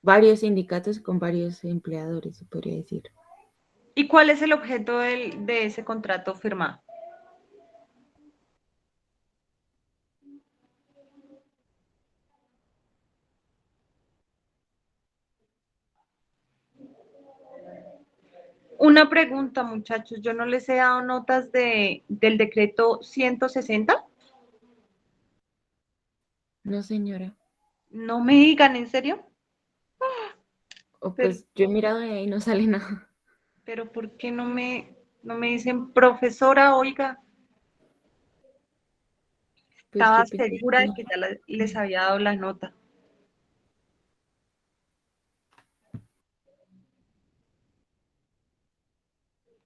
varios sindicatos con varios empleadores, se podría decir. ¿Y cuál es el objeto de ese contrato firmado? Una pregunta, muchachos, yo no les he dado notas del decreto 160. No, señora. No me digan, ¿en serio? O Pero, pues yo he mirado y ahí no sale nada. pero ¿por qué no me dicen, profesora, oiga? Pues Estaba yo pensé segura de que... que ya les había dado la nota.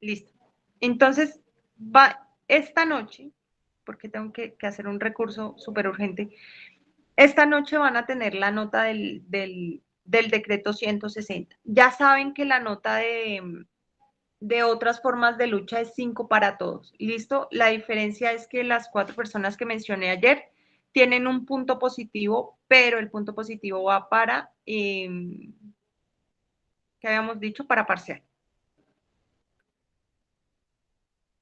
Listo. Entonces, esta noche, porque tengo que hacer un recurso súper urgente, esta noche van a tener la nota del decreto 160. Ya saben que la nota de otras formas de lucha es 5 para todos. ¿Listo? La diferencia es que las 4 personas que mencioné ayer tienen un punto positivo, pero el punto positivo va para, ¿qué habíamos dicho? Para parcial.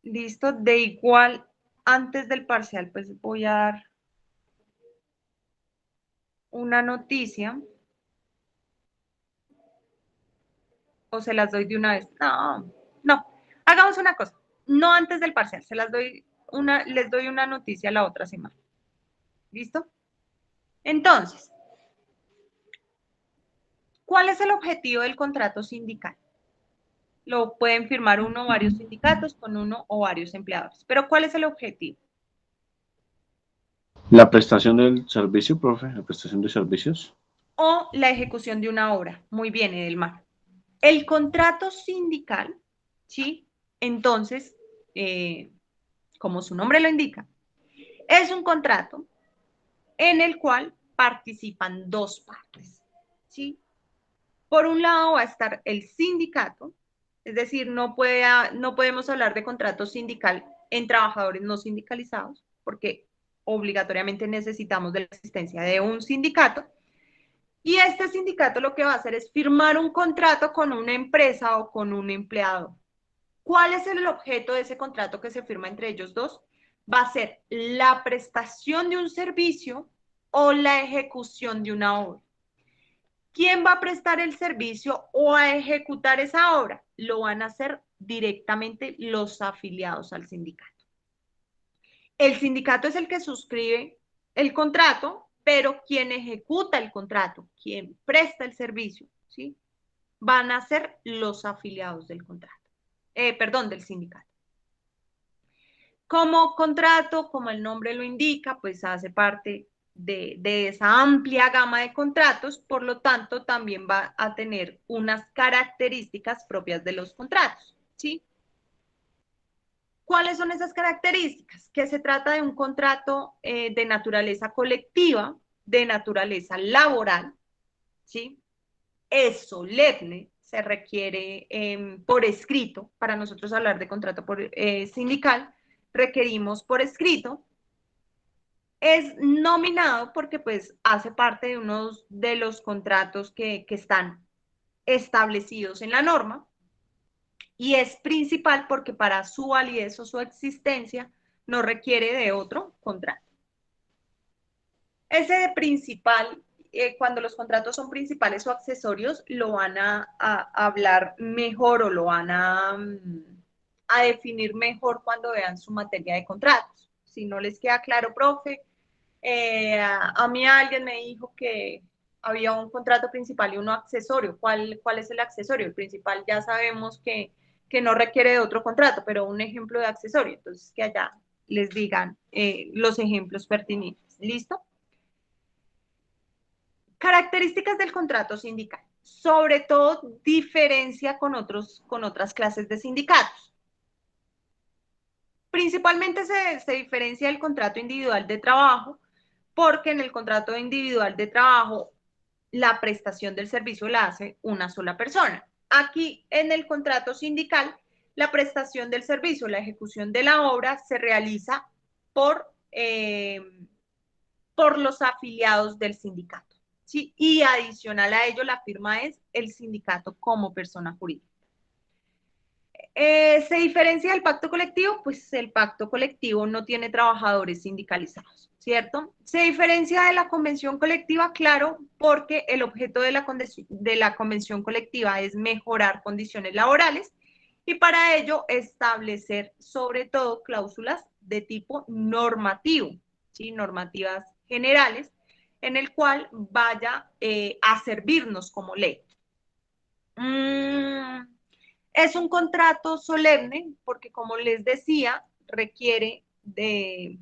Listo, de igual, antes del parcial, pues voy a dar una noticia o se las doy de una vez. No, no, hagamos una cosa, no antes del parcial, les doy una noticia la otra semana. ¿Listo? Entonces, ¿cuál es el objetivo del contrato sindical? Lo pueden firmar uno o varios sindicatos con uno o varios empleadores, pero ¿cuál es el objetivo? La prestación del servicio, profe, la prestación de servicios. O la ejecución de una obra. Muy bien, Edelmar. El contrato sindical, ¿sí? Entonces, como su nombre lo indica, es un contrato en el cual participan dos partes, ¿sí? Por un lado va a estar el sindicato, es decir, no podemos hablar de contrato sindical en trabajadores no sindicalizados, porque obligatoriamente necesitamos de la existencia de un sindicato, y este sindicato lo que va a hacer es firmar un contrato con una empresa o con un empleado. ¿Cuál es el objeto de ese contrato que se firma entre ellos dos? Va a ser la prestación de un servicio o la ejecución de una obra. ¿Quién va a prestar el servicio o a ejecutar esa obra? Lo van a hacer directamente los afiliados al sindicato. El sindicato es el que suscribe el contrato, pero quien ejecuta el contrato, quien presta el servicio, ¿sí? van a ser los afiliados del contrato, del sindicato. Como contrato, como el nombre lo indica, pues hace parte de esa amplia gama de contratos, por lo tanto, también va a tener unas características propias de los contratos, ¿sí? ¿Cuáles son esas características? Que se trata de un contrato de naturaleza colectiva, de naturaleza laboral, ¿sí? Es solemne, se requiere por escrito, para nosotros hablar de contrato sindical, requerimos por escrito, es nominado porque pues hace parte de uno de los contratos que están establecidos en la norma, y es principal porque para su validez o su existencia no requiere de otro contrato. Ese de principal, cuando los contratos son principales o accesorios, lo van a hablar mejor o lo van a definir mejor cuando vean su materia de contratos. Si no les queda claro, profe, a mí alguien me dijo que había un contrato principal y uno accesorio. ¿Cuál es el accesorio? El principal ya sabemos que no requiere de otro contrato, pero un ejemplo de accesorio. Entonces, que allá les digan los ejemplos pertinentes. ¿Listo? Características del contrato sindical. Sobre todo, diferencia con otras clases de sindicatos. Principalmente se diferencia del contrato individual de trabajo, porque en el contrato individual de trabajo la prestación del servicio la hace una sola persona. Aquí en el contrato sindical, la prestación del servicio, la ejecución de la obra se realiza por los afiliados del sindicato, ¿sí? Y adicional a ello, la firma es el sindicato como persona jurídica. ¿Se diferencia del pacto colectivo? Pues el pacto colectivo no tiene trabajadores sindicalizados, ¿cierto? Se diferencia de la convención colectiva, claro, porque el objeto de la convención colectiva es mejorar condiciones laborales y para ello establecer sobre todo cláusulas de tipo normativo, ¿sí? Normativas generales, en el cual vaya a servirnos como ley. Es un contrato solemne porque, como les decía, requiere de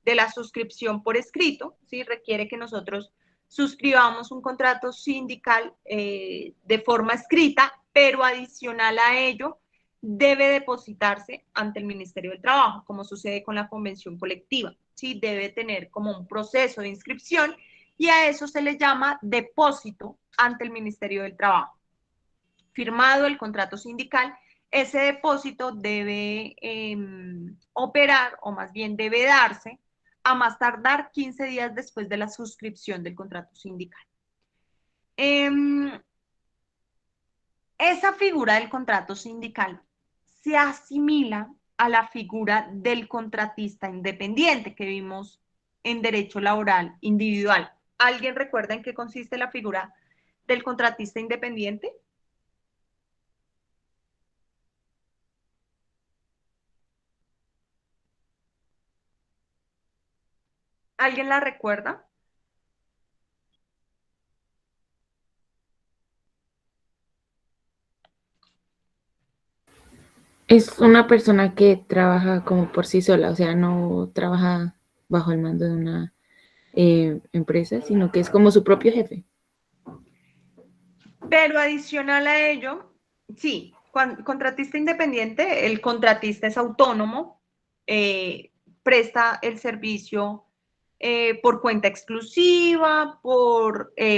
la suscripción por escrito, ¿sí? Requiere que nosotros suscribamos un contrato sindical de forma escrita, pero adicional a ello debe depositarse ante el Ministerio del Trabajo, como sucede con la convención colectiva, ¿sí? Debe tener como un proceso de inscripción y a eso se le llama depósito ante el Ministerio del Trabajo. Firmado el contrato sindical, ese depósito debe operar, o más bien debe darse, a más tardar 15 días después de la suscripción del contrato sindical. Esa figura del contrato sindical se asimila a la figura del contratista independiente que vimos en derecho laboral individual. ¿Alguien recuerda en qué consiste la figura del contratista independiente? ¿Alguien la recuerda? Es una persona que trabaja como por sí sola, o sea, no trabaja bajo el mando de una empresa, sino que es como su propio jefe. Pero adicional a ello, sí, contratista independiente, el contratista es autónomo, presta el servicio por cuenta exclusiva,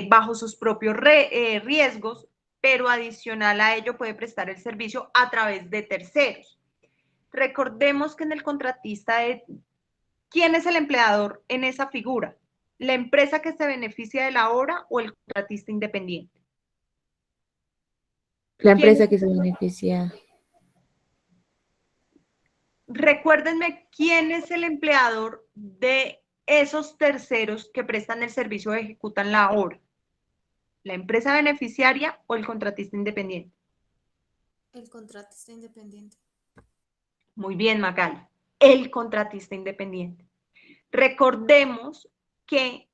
bajo sus propios riesgos, pero adicional a ello puede prestar el servicio a través de terceros. Recordemos que en el contratista, ¿quién es el empleador en esa figura? ¿La empresa que se beneficia de la obra o el contratista independiente? La empresa que se beneficia. Recuérdenme quién es el empleador de esos terceros que prestan el servicio o ejecutan la obra. ¿La empresa beneficiaria o el contratista independiente? El contratista independiente. Muy bien, Magali. El contratista independiente. Recordemos que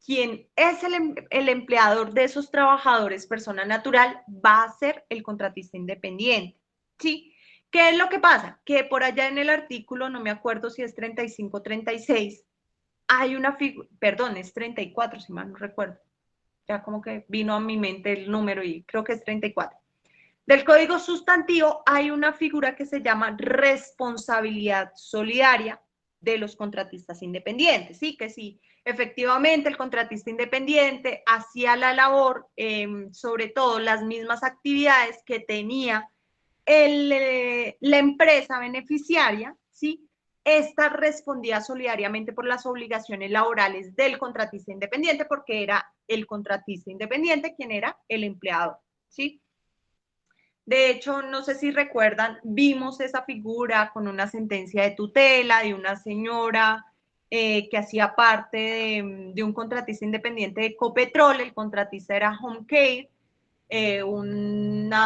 quien es el empleador de esos trabajadores, persona natural, va a ser el contratista independiente, ¿sí? ¿Qué es lo que pasa? Que por allá en el artículo, no me acuerdo si es 35 o 36, hay una figura, perdón, es 34, si mal no recuerdo. Ya como que vino a mi mente el número y creo que es 34. Del Código Sustantivo hay una figura que se llama responsabilidad solidaria de los contratistas independientes, ¿sí? Que sí, efectivamente el contratista independiente hacía la labor, sobre todo las mismas actividades que tenía la empresa beneficiaria, ¿sí? Esta respondía solidariamente por las obligaciones laborales del contratista independiente porque era el contratista independiente quien era el empleador, ¿sí? De hecho, no sé si recuerdan, vimos esa figura con una sentencia de tutela de una señora que hacía parte de un contratista independiente de Ecopetrol. El contratista era Homecare, una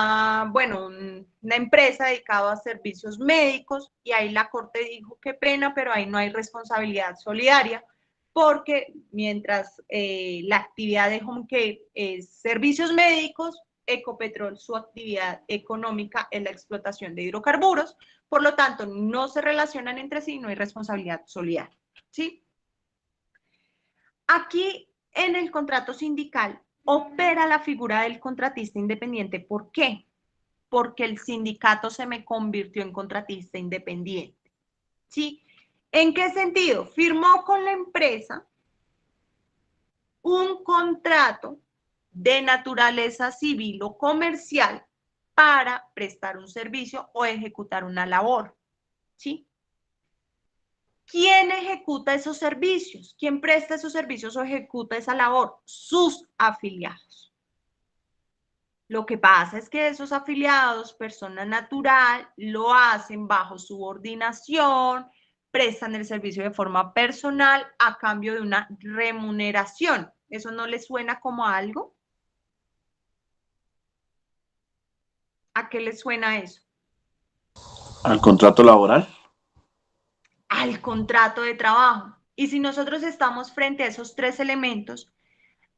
empresa dedicada a servicios médicos, y ahí la corte dijo, qué pena, pero ahí no hay responsabilidad solidaria, porque mientras la actividad de Homecare es servicios médicos, Ecopetrol, su actividad económica es la explotación de hidrocarburos, por lo tanto, no se relacionan entre sí, no hay responsabilidad solidaria, ¿sí? Aquí, en el contrato sindical, opera la figura del contratista independiente. ¿Por qué? Porque el sindicato se me convirtió en contratista independiente, ¿sí? ¿En qué sentido? Firmó con la empresa un contrato de naturaleza civil o comercial para prestar un servicio o ejecutar una labor, ¿sí? ¿Quién ejecuta esos servicios? ¿Quién presta esos servicios o ejecuta esa labor? Sus afiliados. Lo que pasa es que esos afiliados, persona natural, lo hacen bajo subordinación, prestan el servicio de forma personal a cambio de una remuneración. ¿Eso no les suena como algo? ¿A qué les suena eso? Al contrato laboral. Al contrato de trabajo. Y si nosotros estamos frente a esos tres elementos,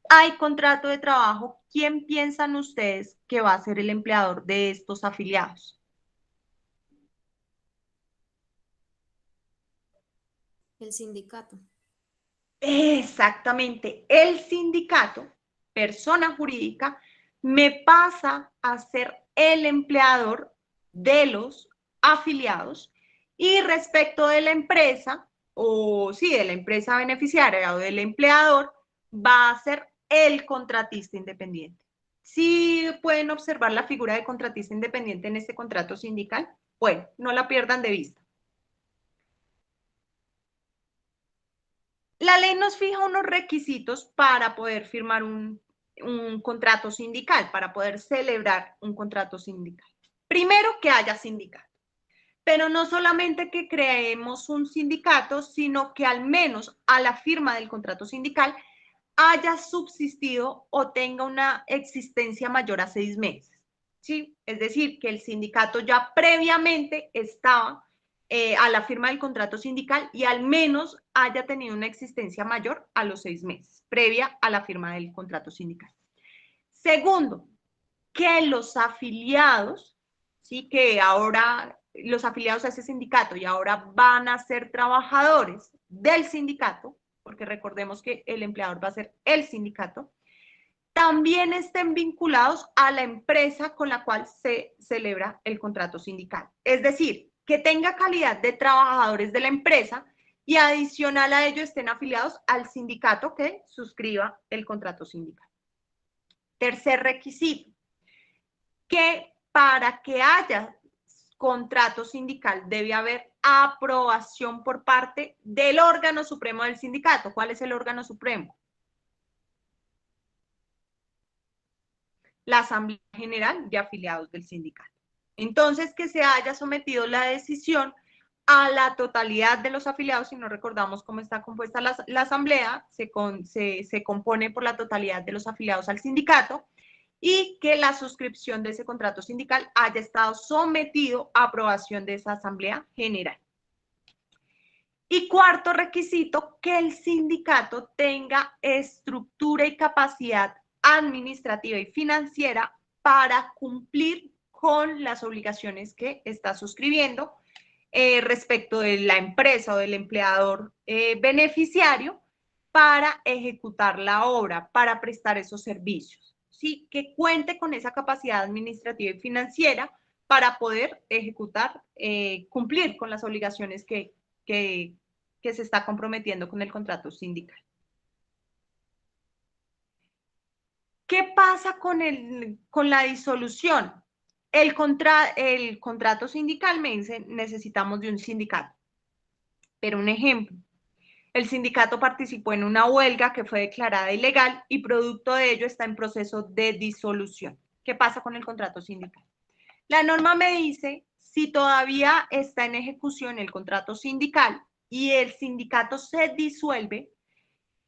hay contrato de trabajo, ¿quién piensan ustedes que va a ser el empleador de estos afiliados? El sindicato. Exactamente, el sindicato, persona jurídica, me pasa a ser el empleador de los afiliados, y respecto de la empresa, o sí, de la empresa beneficiaria o del empleador, va a ser el contratista independiente. ¿Sí pueden observar la figura de contratista independiente en este contrato sindical? Bueno, no la pierdan de vista. La ley nos fija unos requisitos para poder firmar un contrato sindical, para poder celebrar un contrato sindical. Primero, que haya sindicato. Pero no solamente que creemos un sindicato, sino que al menos a la firma del contrato sindical haya subsistido o tenga una existencia mayor a 6 meses, ¿sí? Es decir, que el sindicato ya previamente estaba a la firma del contrato sindical y al menos haya tenido una existencia mayor a los 6 meses, previa a la firma del contrato sindical. Segundo, que los afiliados, ¿sí? Que ahora los afiliados a ese sindicato y ahora van a ser trabajadores del sindicato, porque recordemos que el empleador va a ser el sindicato, también estén vinculados a la empresa con la cual se celebra el contrato sindical. Es decir, que tenga calidad de trabajadores de la empresa y adicional a ello estén afiliados al sindicato que suscriba el contrato sindical. Tercer requisito, que para que haya contrato sindical debe haber aprobación por parte del órgano supremo del sindicato. ¿Cuál es el órgano supremo? La Asamblea General de Afiliados del sindicato. Entonces, que se haya sometido la decisión a la totalidad de los afiliados. Si no recordamos cómo está compuesta la asamblea, se compone por la totalidad de los afiliados al sindicato, y que la suscripción de ese contrato sindical haya estado sometido a aprobación de esa Asamblea General. Y cuarto requisito, que el sindicato tenga estructura y capacidad administrativa y financiera para cumplir con las obligaciones que está suscribiendo respecto de la empresa o del empleador beneficiario para ejecutar la obra, para prestar esos servicios. ¿Sí? Que cuente con esa capacidad administrativa y financiera para poder ejecutar, cumplir con las obligaciones que se está comprometiendo con el contrato sindical. ¿Qué pasa con la disolución? El contrato sindical me dice, necesitamos de un sindicato. Pero un ejemplo, el sindicato participó en una huelga que fue declarada ilegal y producto de ello está en proceso de disolución. ¿Qué pasa con el contrato sindical? La norma me dice, si todavía está en ejecución el contrato sindical y el sindicato se disuelve,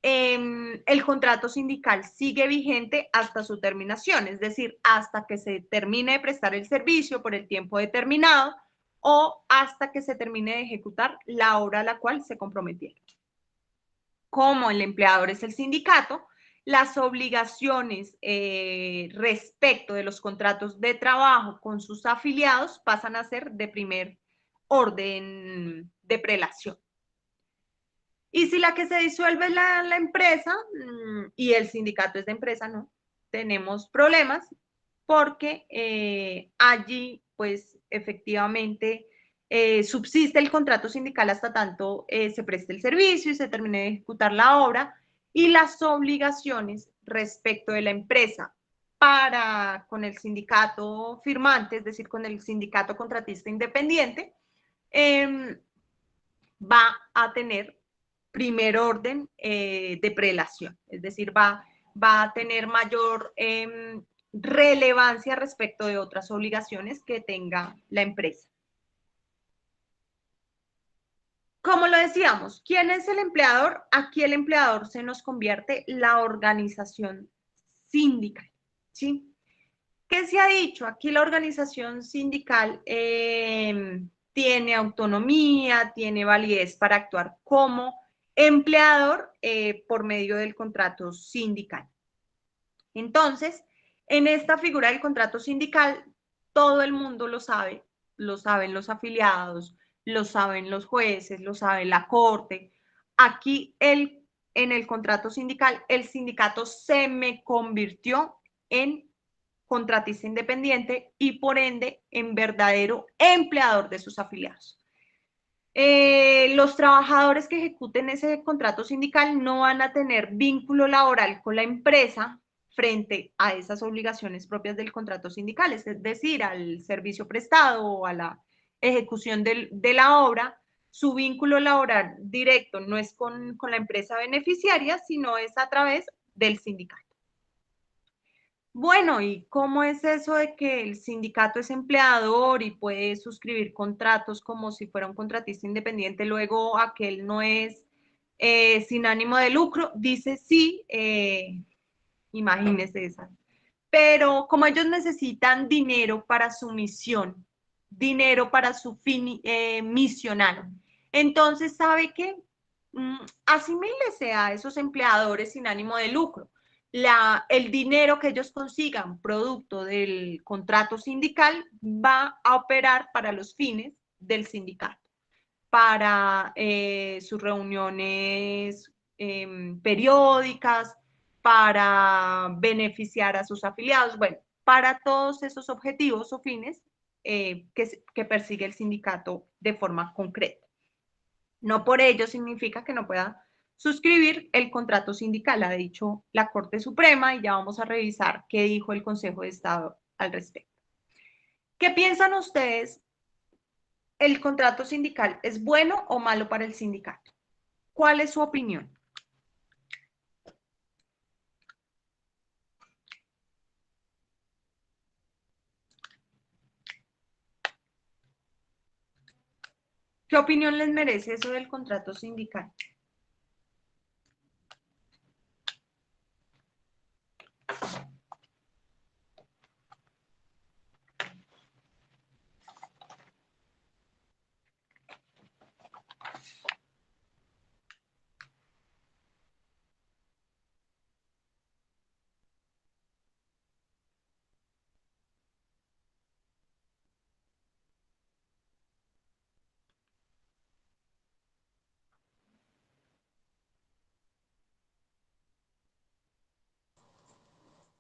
el contrato sindical sigue vigente hasta su terminación, es decir, hasta que se termine de prestar el servicio por el tiempo determinado o hasta que se termine de ejecutar la obra a la cual se comprometieron. Como el empleador es el sindicato, las obligaciones respecto de los contratos de trabajo con sus afiliados pasan a ser de primer orden de prelación. Y si la que se disuelve es la empresa y el sindicato es de empresa, no, tenemos problemas porque allí, pues, efectivamente, subsiste el contrato sindical hasta tanto se preste el servicio y se termine de ejecutar la obra y las obligaciones respecto de la empresa para con el sindicato firmante, es decir, con el sindicato contratista independiente, va a tener primer orden de prelación, es decir, va a tener mayor relevancia respecto de otras obligaciones que tenga la empresa. Como lo decíamos, ¿quién es el empleador? Aquí el empleador se nos convierte la organización sindical, ¿sí? ¿Qué se ha dicho? Aquí la organización sindical tiene autonomía, tiene validez para actuar como empleador por medio del contrato sindical. Entonces, en esta figura del contrato sindical, todo el mundo lo sabe, lo saben los afiliados, lo saben los jueces, lo sabe la corte. Aquí en el contrato sindical, el sindicato se me convirtió en contratista independiente y por ende en verdadero empleador de sus afiliados. Los trabajadores que ejecuten ese contrato sindical no van a tener vínculo laboral con la empresa frente a esas obligaciones propias del contrato sindical, es decir, al servicio prestado o a la ejecución de la obra. Su vínculo laboral directo no es con la empresa beneficiaria, sino es a través del sindicato. Bueno, ¿y cómo es eso de que el sindicato es empleador y puede suscribir contratos como si fuera un contratista independiente, luego aquel no es sin ánimo de lucro? Dice sí, imagínese esa. Pero como ellos necesitan dinero para su misión, dinero para su fin misional, entonces, ¿sabe qué? Asimílese a esos empleadores sin ánimo de lucro. El dinero que ellos consigan producto del contrato sindical va a operar para los fines del sindicato, para sus reuniones periódicas, para beneficiar a sus afiliados, bueno, para todos esos objetivos o fines que persigue el sindicato de forma concreta. No por ello significa que no pueda suscribir el contrato sindical, ha dicho la Corte Suprema, y ya vamos a revisar qué dijo el Consejo de Estado al respecto. ¿Qué piensan ustedes? ¿El contrato sindical es bueno o malo para el sindicato? ¿Cuál es su opinión? ¿Qué opinión les merece eso del contrato sindical?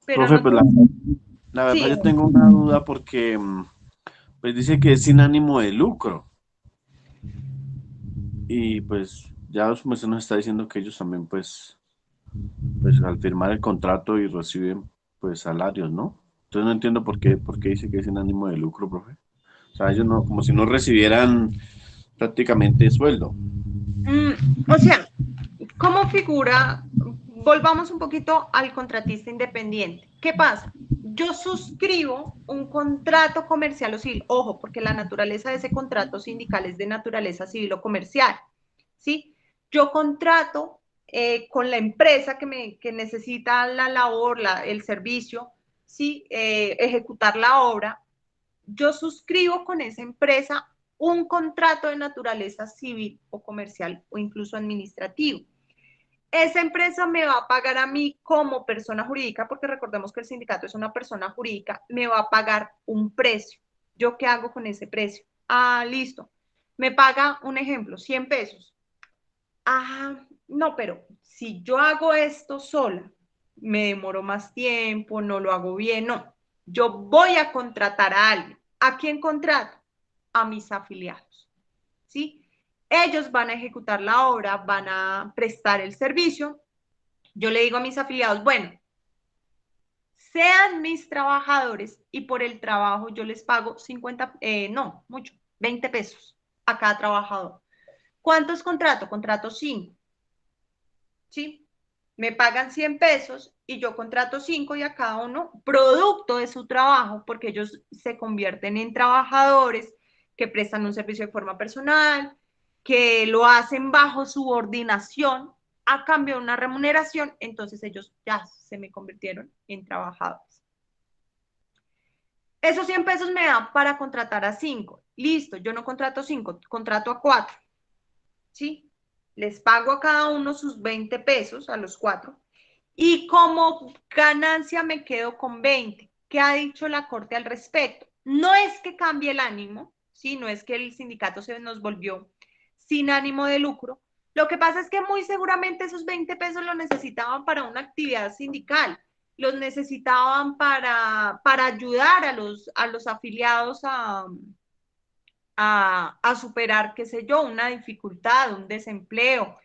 pero Profe, no pues todo. la verdad Sí, yo tengo una duda porque pues dice que es sin ánimo de lucro y pues ya su merced nos está diciendo que ellos también pues al firmar el contrato y reciben pues salarios, ¿no? Entonces no entiendo por qué dice que es sin ánimo de lucro, profe. O sea, ellos no, como si no recibieran prácticamente sueldo. o sea, ¿cómo figura? Volvamos un poquito al contratista independiente. ¿Qué pasa? Yo suscribo un contrato comercial o civil, ojo, porque la naturaleza de ese contrato sindical es de naturaleza civil o comercial, ¿sí? Yo contrato con la empresa que necesita la labor, el servicio, ¿sí? Ejecutar la obra. Yo suscribo con esa empresa un contrato de naturaleza civil o comercial o incluso administrativo. Esa empresa me va a pagar a mí como persona jurídica, porque recordemos que el sindicato es una persona jurídica, me va a pagar un precio. ¿Yo qué hago con ese precio? Ah, listo. Me paga, un ejemplo, 100 pesos. Ah, no, pero si yo hago esto sola, me demoro más tiempo, no lo hago bien, no. Yo voy a contratar a alguien. ¿A quién contrato? A mis afiliados, ¿sí? Ellos van a ejecutar la obra, van a prestar el servicio. Yo le digo a mis afiliados, bueno, sean mis trabajadores y por el trabajo yo les pago 50, no, mucho, 20 pesos a cada trabajador. ¿Cuántos contrato? Contrato 5. ¿Sí? Me pagan 100 pesos y yo contrato 5 y a cada uno, producto de su trabajo, porque ellos se convierten en trabajadores que prestan un servicio de forma personal, que lo hacen bajo subordinación a cambio de una remuneración, entonces ellos ya se me convirtieron en trabajadores. Esos 100 pesos me dan para contratar a 5. Listo, yo no contrato 5, contrato a 4. ¿Sí? Les pago a cada uno sus 20 pesos, a los 4, y como ganancia me quedo con 20. ¿Qué ha dicho la Corte al respecto? No es que cambie el ánimo, ¿sí? No es que el sindicato se nos volvió sin ánimo de lucro. Lo que pasa es que muy seguramente esos 20 pesos los necesitaban para una actividad sindical, los necesitaban para ayudar a los afiliados a superar, qué sé yo, una dificultad, un desempleo,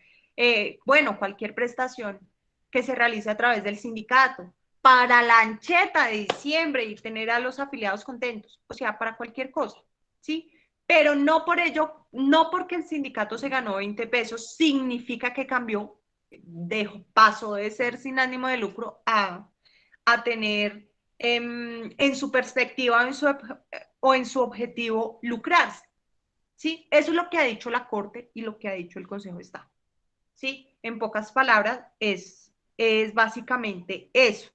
bueno, cualquier prestación que se realice a través del sindicato, para la ancheta de diciembre y tener a los afiliados contentos, o sea, para cualquier cosa, ¿sí? Pero no por ello, no porque el sindicato se ganó 20 pesos, significa que cambió, pasó de ser sin ánimo de lucro a tener en su perspectiva o en su objetivo lucrarse. ¿Sí? Eso es lo que ha dicho la Corte y lo que ha dicho el Consejo de Estado. ¿Sí? En pocas palabras, es básicamente eso.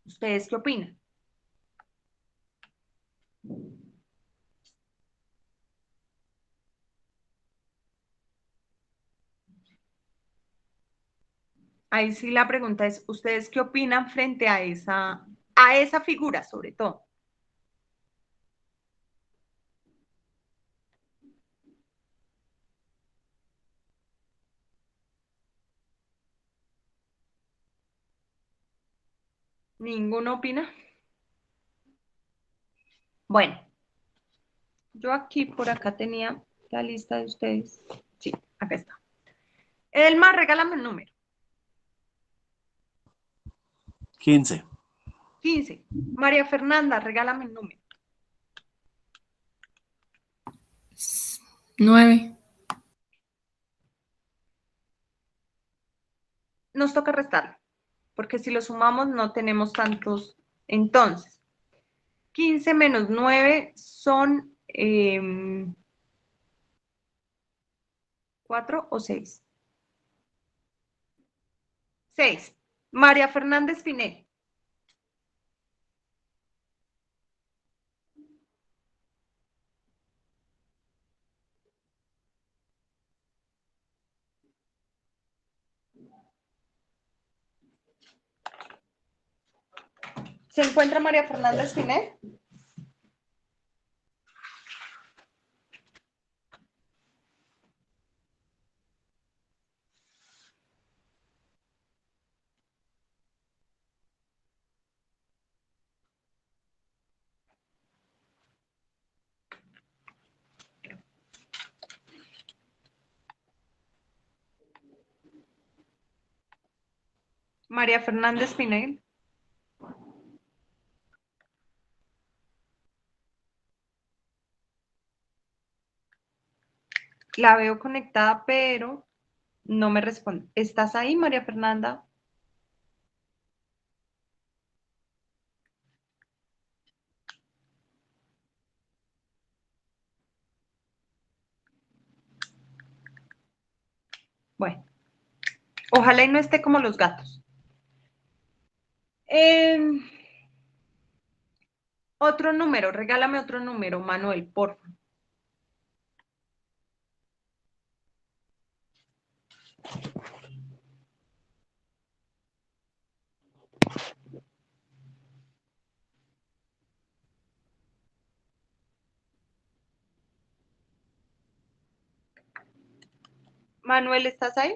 ¿Ustedes qué opinan? Ahí sí la pregunta es, ¿ustedes qué opinan frente a esa figura, sobre todo? ¿Ninguno opina? Bueno, yo aquí por acá tenía la lista de ustedes. Sí, acá está. Elma, regálame el número. 15. 15. María Fernanda, regálame el número. 9. Nos toca restarlo, porque si lo sumamos no tenemos tantos. Entonces, 15 menos 9 son 4 o 6. 6. María Fernández Finet. ¿Se encuentra María Fernández Finet? María Fernández Pinel. La veo conectada, pero no me responde. ¿Estás ahí, María Fernanda? Bueno, ojalá y no esté como los gatos. Otro número, regálame otro número, Manuel, por favor. Manuel, ¿estás ahí?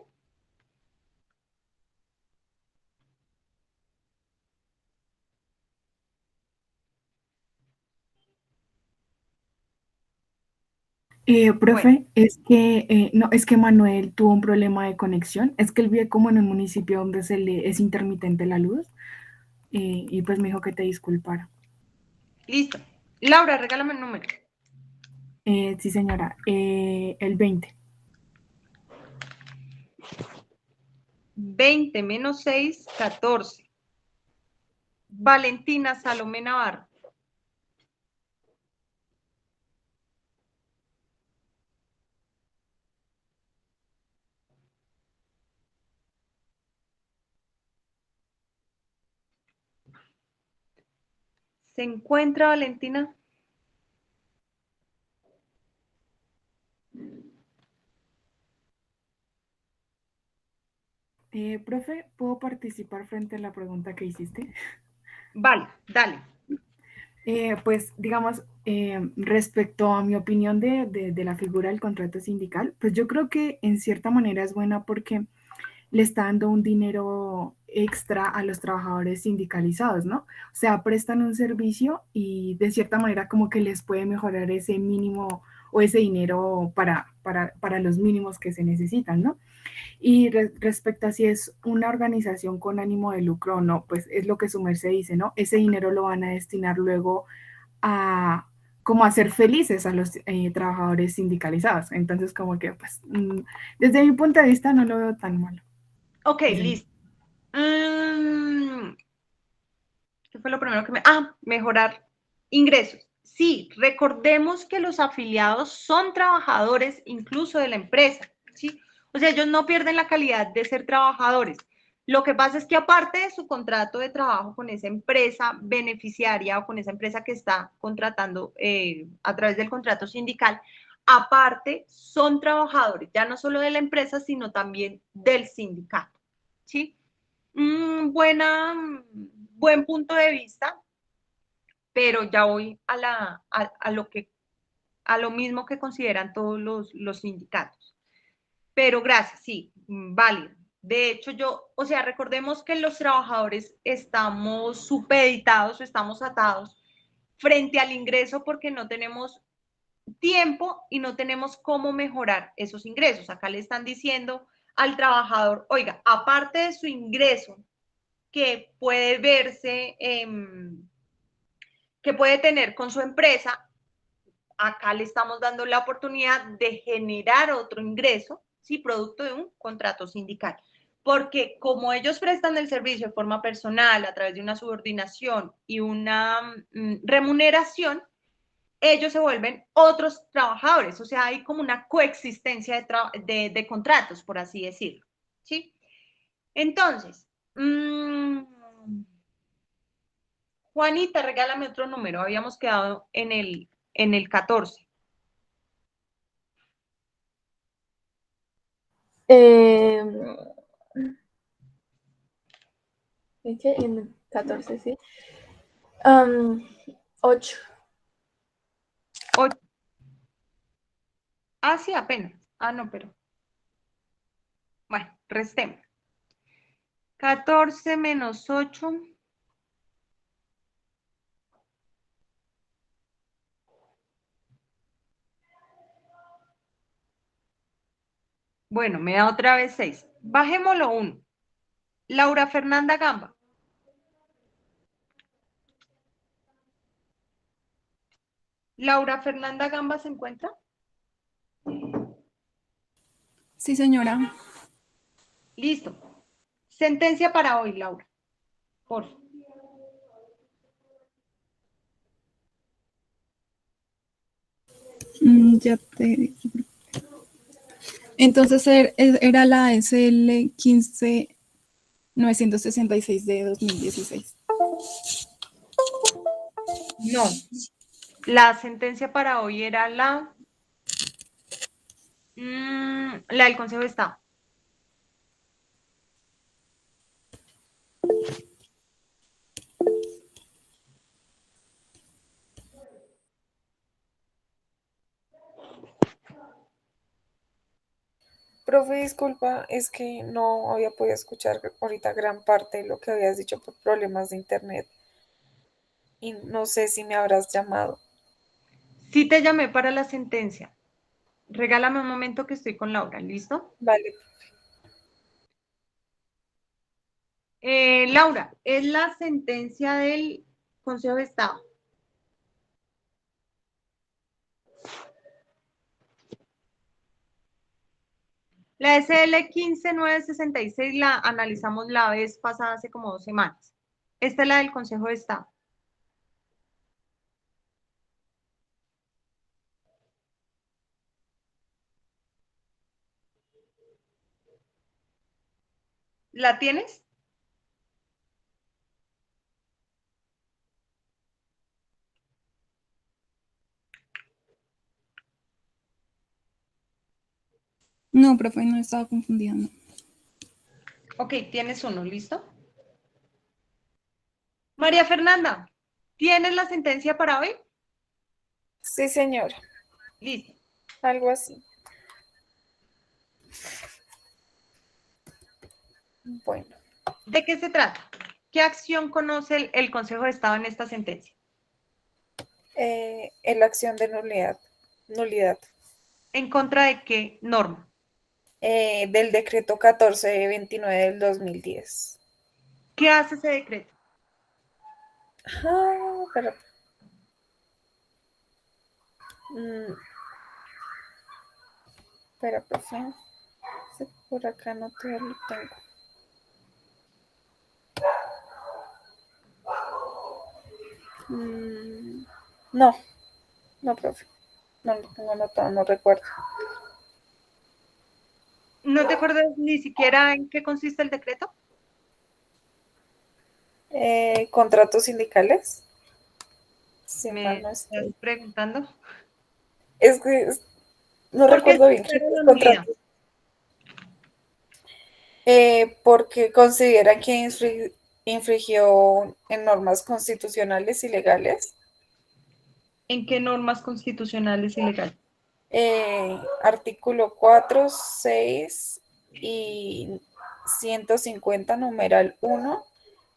Profe, Bueno, no, es que Manuel tuvo un problema de conexión. Es que él vive como en un municipio donde es intermitente la luz, y pues me dijo que te disculpara. listo. Laura, regálame el número. Sí, señora, el 20. 20 menos 6, 14. Valentina Salomé Navarro. ¿Se encuentra Valentina? Profe, ¿puedo participar frente a la pregunta que hiciste? Vale, dale. Pues, digamos, respecto a mi opinión de la figura del contrato sindical, pues yo creo que en cierta manera es buena porque le está dando un dinero extra a los trabajadores sindicalizados, ¿no? O sea, prestan un servicio y de cierta manera como que les puede mejorar ese mínimo o ese dinero para los mínimos que se necesitan, ¿no? Y respecto a si es una organización con ánimo de lucro o no, pues es lo que su merced dice, ¿no? Ese dinero lo van a destinar luego a como hacer felices a los trabajadores sindicalizados. Entonces, como que, pues, desde mi punto de vista no lo veo tan malo. Ok, Sí, señor. listo. ¿Qué fue lo primero que me... Ah, mejorar ingresos. Sí, recordemos que los afiliados son trabajadores incluso de la empresa, ¿sí? O sea, ellos no pierden la calidad de ser trabajadores. Lo que pasa es que aparte de su contrato de trabajo con esa empresa beneficiaria o con esa empresa que está contratando a través del contrato sindical, aparte son trabajadores ya no solo de la empresa, sino también del sindicato, ¿sí? Buen punto de vista, pero ya voy a lo mismo que consideran todos los sindicatos. Pero gracias, sí, válido. De hecho, o sea, recordemos que los trabajadores estamos supeditados o estamos atados frente al ingreso porque no tenemos tiempo y no tenemos cómo mejorar esos ingresos. Acá le están diciendo al trabajador, oiga, aparte de su ingreso que puede verse, que puede tener con su empresa, acá le estamos dando la oportunidad de generar otro ingreso, ¿sí? Producto de un contrato sindical. Porque como ellos prestan el servicio de forma personal, a través de una subordinación y una remuneración, ellos se vuelven otros trabajadores. O sea, hay como una coexistencia de contratos, por así decirlo, ¿sí? Entonces, Juanita, regálame otro número. Habíamos quedado en el 14. Eh, ¿En qué? En el 14, sí. 8. Ah, sí, apenas. Ah, no, pero. Bueno, restemos. 14 menos 8. Bueno, me da otra vez 6. Bajémoslo 1. Laura Fernanda Gamba. Laura Fernanda Gamba se encuentra. Sí, señora. Listo. Sentencia para hoy, Laura. Por favor. Ya te... Entonces era la SL 15966 de 2016. No. La sentencia para hoy era la del Consejo de Estado. Profe, disculpa, es que no había podido escuchar ahorita gran parte de lo que habías dicho por problemas de internet y no sé si me habrás llamado. Sí te llamé para la sentencia. Regálame un momento que estoy con Laura, ¿listo? Vale, Laura, es la sentencia del Consejo de Estado. La SL 15966 la analizamos la vez pasada hace como 2 semanas. Esta es la del Consejo de Estado. ¿La tienes? No, profe, no estaba confundida. No. Ok, tienes uno, ¿listo? María Fernanda, ¿tienes la sentencia para hoy? sí, señora, Listo. algo así. Bueno, ¿De qué se trata? ¿Qué acción conoce el Consejo de Estado en esta sentencia? en la acción de nulidad ¿En contra de qué norma? del decreto 1429 del 2010. ¿Qué hace ese decreto? Pero, espera, profe, por acá no te lo tengo. No, no, profe. No lo tengo anotado, no recuerdo. ¿No te acuerdas ni siquiera en qué consiste el decreto? ¿Contratos sindicales? Si mal ¿Me no estás estoy. preguntando? Es que no ¿Por qué recuerdo bien. se Creo que es lo olvida? contratos. Porque consideran que infringió en normas constitucionales y legales. ¿En qué normas constitucionales y legales? Artículo 4, 6 y 150 numeral 1,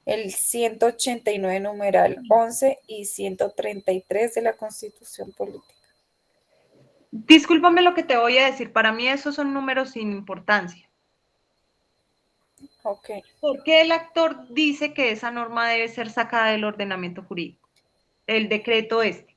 el 189 numeral 11 y 133 de la Constitución Política. Discúlpame lo que te voy a decir, para mí esos son números sin importancia. Ok. ¿Por qué el actor dice que esa norma debe ser sacada del ordenamiento jurídico? El decreto este.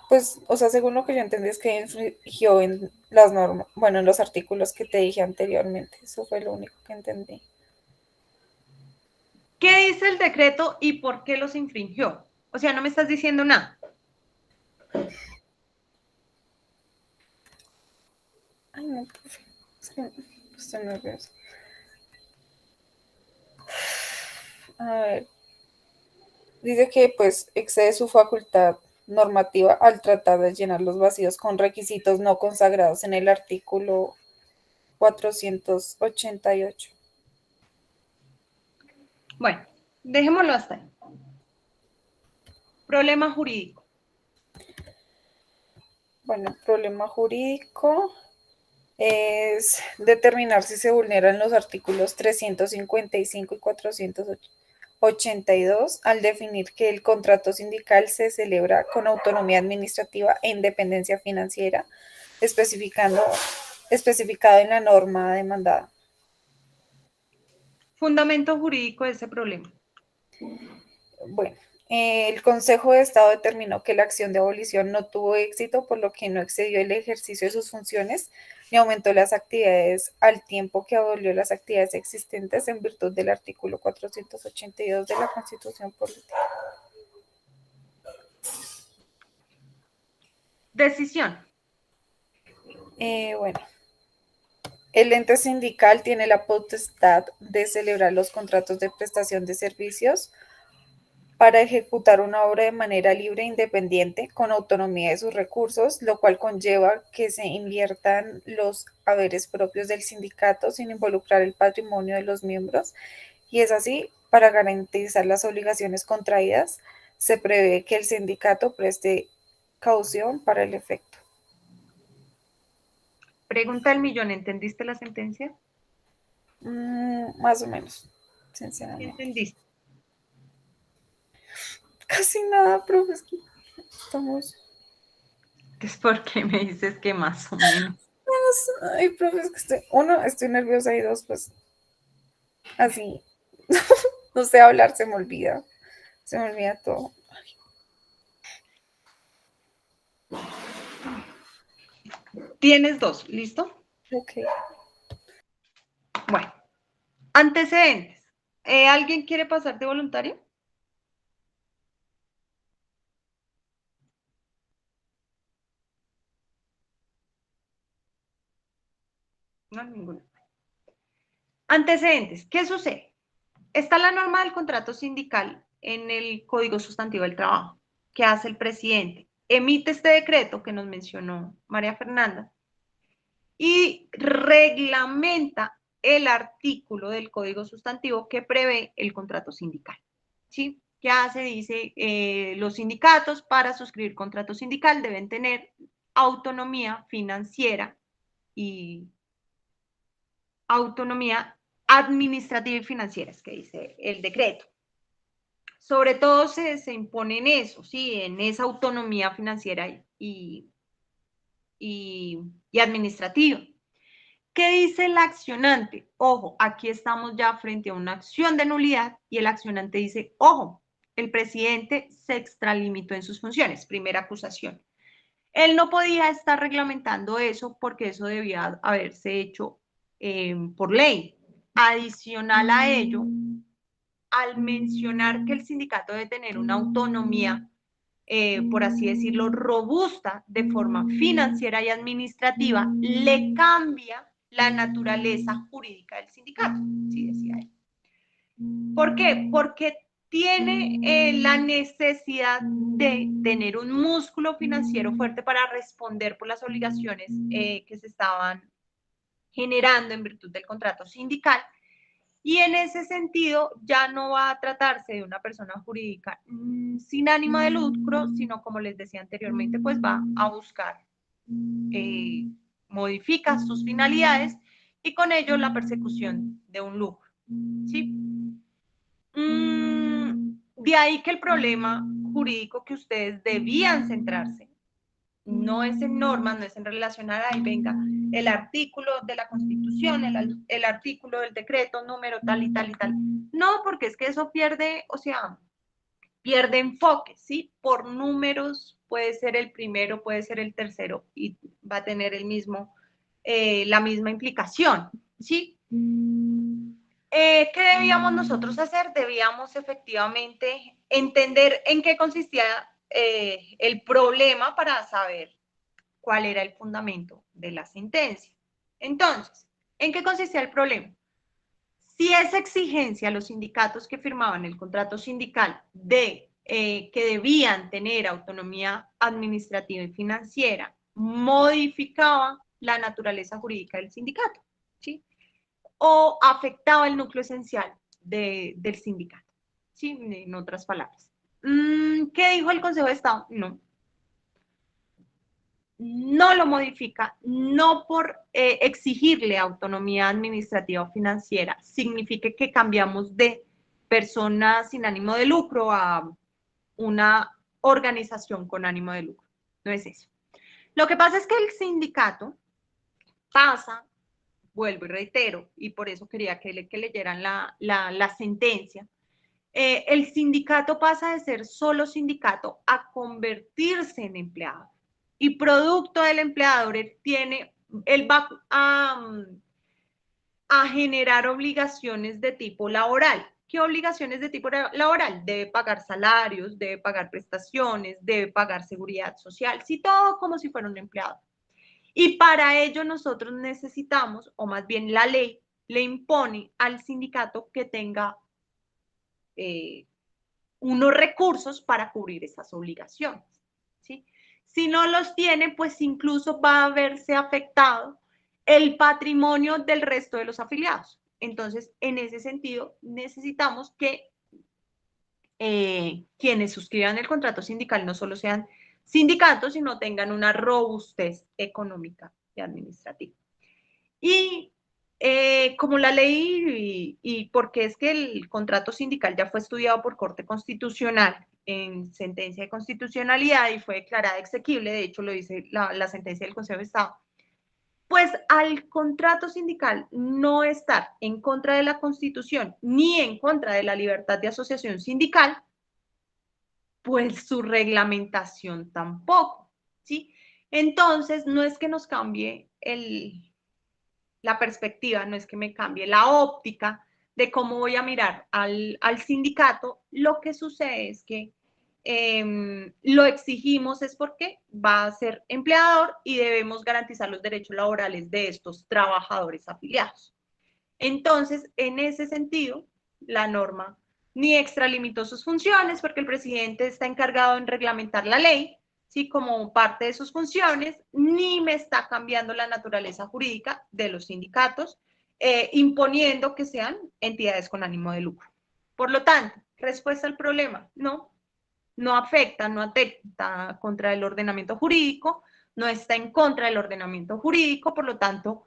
Pues, o sea, según lo que yo entendí es que infringió en las normas, bueno, en los artículos que te dije anteriormente. Eso fue lo único que entendí. ¿Qué dice el decreto y por qué los infringió? O sea, no me estás diciendo nada. Ay, no, profe. Es que estoy nerviosa. A ver. Dice que pues excede su facultad normativa al tratar de llenar los vacíos con requisitos no consagrados en el artículo 488. Bueno, dejémoslo hasta ahí. Problema jurídico. Bueno, el problema jurídico es determinar si se vulneran los artículos 355 y 482 al definir que el contrato sindical se celebra con autonomía administrativa e independencia financiera especificado en la norma demandada. Fundamento jurídico de ese problema. Bueno, el Consejo de Estado determinó que la acción de abolición no tuvo éxito, por lo que no excedió el ejercicio de sus funciones ni aumentó las actividades al tiempo que abolió las actividades existentes en virtud del artículo 482 de la Constitución Política. Decisión. Bueno, el ente sindical tiene la potestad de celebrar los contratos de prestación de servicios para ejecutar una obra de manera libre e independiente, con autonomía de sus recursos, lo cual conlleva que se inviertan los haberes propios del sindicato sin involucrar el patrimonio de los miembros, y es así, para garantizar las obligaciones contraídas, se prevé que el sindicato preste caución para el efecto. Pregunta del millón, ¿entendiste la sentencia? Más o menos, ¿Qué sinceramente. entendiste? Casi nada, profe, es que estamos... Es porque me dices que más o menos. Ay, profe, es que estoy nerviosa, y dos, pues, así, no sé hablar, se me olvida todo. Tienes dos, ¿listo? Ok. Bueno, antecedentes. ¿Alguien quiere pasar de voluntario? No, ninguno. Antecedentes. ¿Qué sucede? Está la norma del contrato sindical en el Código Sustantivo del Trabajo. ¿Qué hace el presidente? Emite este decreto que nos mencionó María Fernanda y reglamenta el artículo del Código Sustantivo que prevé el contrato sindical. ¿Sí? ¿Qué hace? Dice, los sindicatos para suscribir contrato sindical deben tener autonomía financiera y autonomía administrativa y financiera, es que dice el decreto. Sobre todo se impone en eso, ¿sí? En esa autonomía financiera y administrativa. ¿Qué dice el accionante? Ojo, aquí estamos ya frente a una acción de nulidad y el accionante dice, ojo, el presidente se extralimitó en sus funciones, primera acusación. Él no podía estar reglamentando eso porque eso debía haberse hecho por ley. Adicional a ello, al mencionar que el sindicato debe tener una autonomía, por así decirlo, robusta de forma financiera y administrativa, le cambia la naturaleza jurídica del sindicato, sí decía él. ¿Por qué? Porque tiene la necesidad de tener un músculo financiero fuerte para responder por las obligaciones que se estaban generando en virtud del contrato sindical. Y en ese sentido ya no va a tratarse de una persona jurídica sin ánimo de lucro, sino como les decía anteriormente, pues va a buscar, modifica sus finalidades y con ello la persecución de un lucro. ¿Sí? De ahí que el problema jurídico que ustedes debían centrarse no es en normas, no es en relacionar, ahí venga el artículo de la Constitución, el artículo del decreto, número tal y tal y tal. No, porque es que eso pierde, o sea, pierde enfoque, ¿sí? Por números puede ser el primero, puede ser el tercero y va a tener el mismo, la misma implicación, ¿sí? ¿Qué debíamos nosotros hacer? Debíamos efectivamente entender en qué consistía el problema para saber cuál era el fundamento de la sentencia. Entonces, ¿en qué consistía el problema? Si esa exigencia, los sindicatos que firmaban el contrato sindical de que debían tener autonomía administrativa y financiera, modificaba la naturaleza jurídica del sindicato, ¿sí? O afectaba el núcleo esencial del sindicato, ¿sí? En otras palabras. ¿Qué dijo el Consejo de Estado? No lo modifica, no por exigirle autonomía administrativa o financiera, signifique que cambiamos de persona sin ánimo de lucro a una organización con ánimo de lucro. No es eso. Lo que pasa es que el sindicato pasa, vuelvo y reitero, y por eso quería que leyeran la sentencia, el sindicato pasa de ser solo sindicato a convertirse en empleado. Y producto del empleador, él va a generar obligaciones de tipo laboral. ¿Qué obligaciones de tipo laboral? Debe pagar salarios, debe pagar prestaciones, debe pagar seguridad social, sí, todo como si fuera un empleado. Y para ello nosotros necesitamos, o más bien la ley le impone al sindicato que tenga unos recursos para cubrir esas obligaciones, ¿sí? Si no los tiene, pues incluso va a verse afectado el patrimonio del resto de los afiliados. Entonces, en ese sentido, necesitamos que quienes suscriban el contrato sindical no solo sean sindicatos, sino tengan una robustez económica y administrativa. Y como la ley, y porque es que el contrato sindical ya fue estudiado por Corte Constitucional en sentencia de constitucionalidad y fue declarada exequible, de hecho lo dice la sentencia del Consejo de Estado, pues al contrato sindical no estar en contra de la Constitución ni en contra de la libertad de asociación sindical, pues su reglamentación tampoco, ¿sí? Entonces, no es que nos cambie la perspectiva, no es que me cambie la óptica de cómo voy a mirar al sindicato, lo que sucede es que lo exigimos es porque va a ser empleador y debemos garantizar los derechos laborales de estos trabajadores afiliados. Entonces, en ese sentido, la norma ni extralimitó sus funciones porque el presidente está encargado en reglamentar la ley, ¿sí? Como parte de sus funciones, ni me está cambiando la naturaleza jurídica de los sindicatos, imponiendo que sean entidades con ánimo de lucro. Por lo tanto, respuesta al problema, no afecta, no atenta contra el ordenamiento jurídico, no está en contra del ordenamiento jurídico, por lo tanto,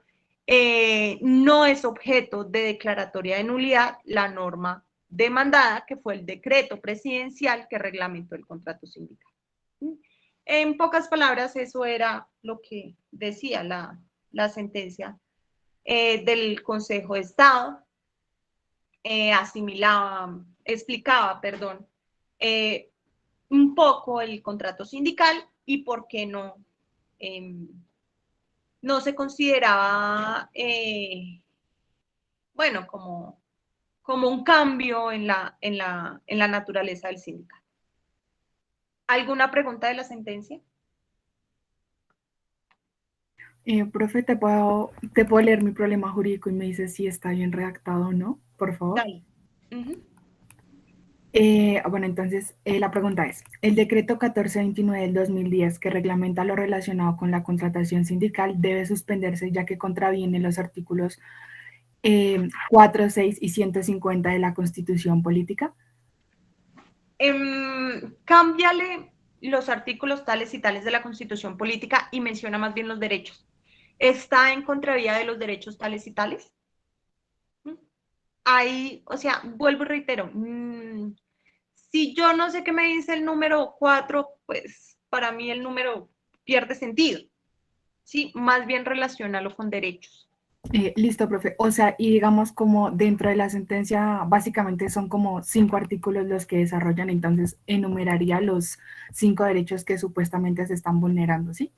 no es objeto de declaratoria de nulidad la norma demandada, que fue el decreto presidencial que reglamentó el contrato sindical. En pocas palabras, eso era lo que decía la sentencia del Consejo de Estado, explicaba, un poco el contrato sindical y por qué no se consideraba, bueno, como un cambio en la naturaleza del sindicato. ¿Alguna pregunta de la sentencia? Profe, ¿te puedo leer mi problema jurídico y me dices si está bien redactado o no, por favor? Dale. Bueno, entonces la pregunta es, el decreto 1429 del 2010 que reglamenta lo relacionado con la contratación sindical debe suspenderse ya que contraviene los artículos 4, 6 y 150 de la Constitución Política. Cámbiale los artículos tales y tales de la Constitución Política y menciona más bien los derechos. ¿Está en contravía de los derechos tales y tales? Ahí, o sea, vuelvo y reitero, si yo no sé qué me dice el número 4, pues para mí el número pierde sentido. Sí, más bien relacionarlo con derechos. Listo, profe. O sea, y digamos como dentro de la sentencia, básicamente son como 5 artículos los que desarrollan, entonces enumeraría los 5 derechos que supuestamente se están vulnerando, ¿sí?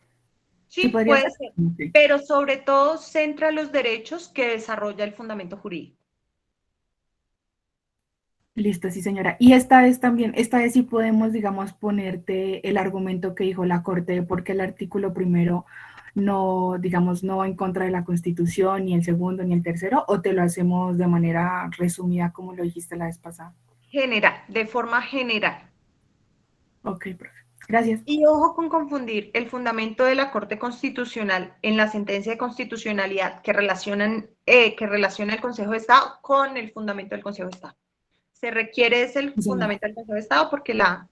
Sí, podría puede ser. ser, Okay. pero sobre todo centra los derechos que desarrolla el fundamento jurídico. Listo, sí, señora. Y esta vez sí podemos, digamos, ponerte el argumento que dijo la Corte, porque el artículo primero no, digamos, no va en contra de la Constitución, ni el segundo, ni el tercero, o te lo hacemos de manera resumida como lo dijiste la vez pasada. General, de forma general. Ok, profe. Gracias. Y ojo con confundir el fundamento de la Corte Constitucional en la sentencia de constitucionalidad que relaciona el Consejo de Estado con el fundamento del Consejo de Estado. Se requiere es el fundamento del Consejo de Estado porque la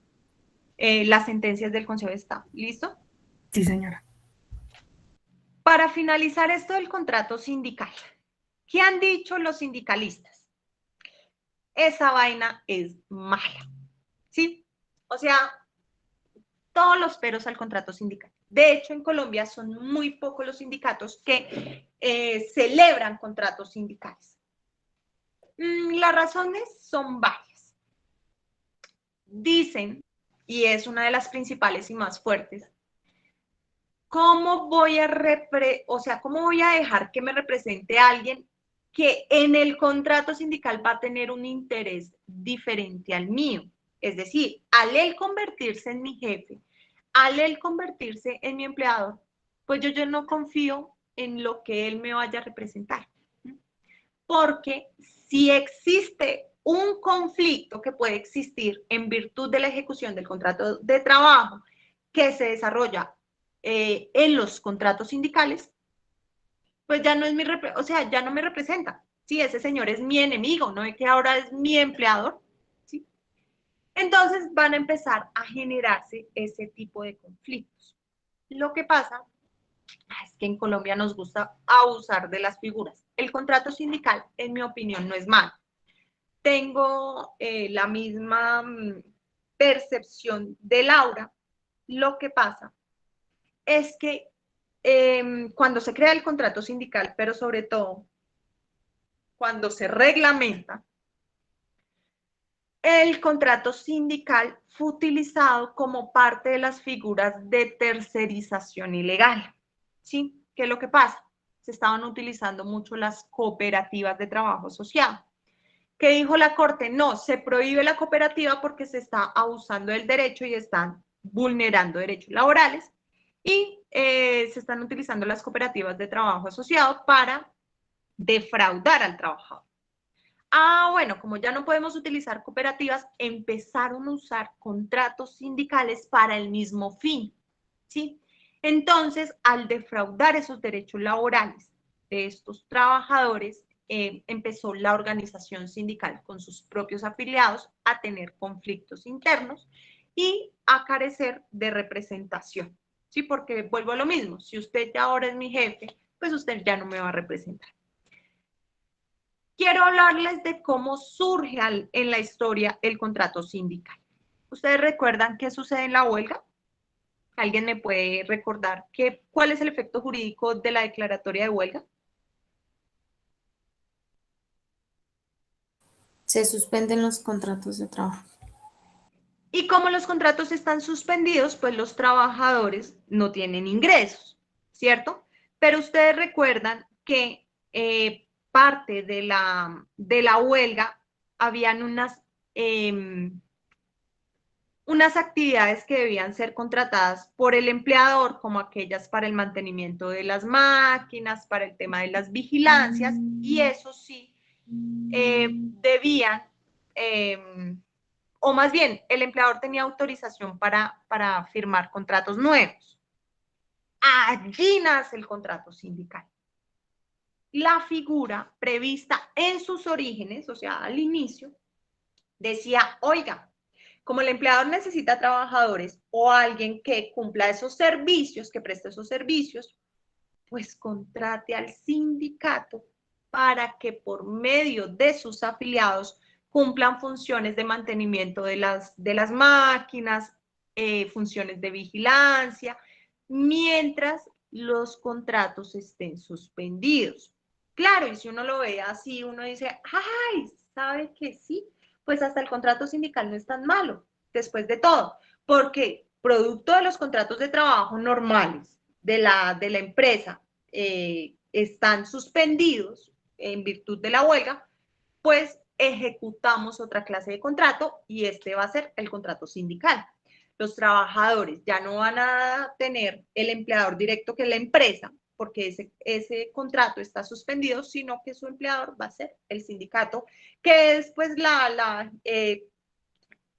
sentencia es del Consejo de Estado. ¿Listo? Sí, señora. Para finalizar esto del contrato sindical, ¿qué han dicho los sindicalistas? Esa vaina es mala, ¿sí? O sea, todos los peros al contrato sindical. De hecho, en Colombia son muy pocos los sindicatos que celebran contratos sindicales. Las razones son varias. Dicen, y es una de las principales y más fuertes, ¿cómo voy a dejar que me represente a alguien que en el contrato sindical va a tener un interés diferente al mío? Es decir, al él convertirse en mi jefe, al él convertirse en mi empleador, pues yo no confío en lo que él me vaya a representar. Porque si existe un conflicto que puede existir en virtud de la ejecución del contrato de trabajo que se desarrolla en los contratos sindicales, pues ya no es ya no me representa. Sí, ese señor es mi enemigo, no es que ahora es mi empleador. ¿Sí? Entonces van a empezar a generarse ese tipo de conflictos. Lo que pasa es que en Colombia nos gusta abusar de las figuras. El contrato sindical, en mi opinión, no es malo. Tengo la misma percepción de Laura. Lo que pasa es que cuando se crea el contrato sindical, pero sobre todo cuando se reglamenta, el contrato sindical fue utilizado como parte de las figuras de tercerización ilegal. ¿Sí? ¿Qué es lo que pasa? Se estaban utilizando mucho las cooperativas de trabajo asociado. ¿Qué dijo la Corte? No, se prohíbe la cooperativa porque se está abusando del derecho y están vulnerando derechos laborales y se están utilizando las cooperativas de trabajo asociado para defraudar al trabajador. Bueno, como ya no podemos utilizar cooperativas, empezaron a usar contratos sindicales para el mismo fin, ¿sí? Entonces, al defraudar esos derechos laborales de estos trabajadores, empezó la organización sindical con sus propios afiliados a tener conflictos internos y a carecer de representación, ¿sí? Porque vuelvo a lo mismo, si usted ya ahora es mi jefe, pues usted ya no me va a representar. Quiero hablarles de cómo surge en la historia el contrato sindical. ¿Ustedes recuerdan qué sucede en la huelga? ¿Alguien me puede recordar cuál es el efecto jurídico de la declaratoria de huelga? Se suspenden los contratos de trabajo. Y como los contratos están suspendidos, pues los trabajadores no tienen ingresos, ¿cierto? Pero ustedes recuerdan que parte de la huelga habían unas actividades que debían ser contratadas por el empleador, como aquellas para el mantenimiento de las máquinas, para el tema de las vigilancias, y eso sí debían, o más bien, el empleador tenía autorización para firmar contratos nuevos. Allí nace el contrato sindical. La figura prevista en sus orígenes, o sea, al inicio, decía, oiga, como el empleador necesita trabajadores o alguien que cumpla esos servicios, que preste esos servicios, pues contrate al sindicato para que por medio de sus afiliados cumplan funciones de mantenimiento de las máquinas, funciones de vigilancia, mientras los contratos estén suspendidos. Claro, y si uno lo ve así, uno dice, ay, ¿sabe que sí? Pues hasta el contrato sindical no es tan malo, después de todo, porque producto de los contratos de trabajo normales de la empresa están suspendidos en virtud de la huelga, pues ejecutamos otra clase de contrato y este va a ser el contrato sindical. Los trabajadores ya no van a tener el empleador directo que es la empresa, porque ese contrato está suspendido, sino que su empleador va a ser el sindicato, que es pues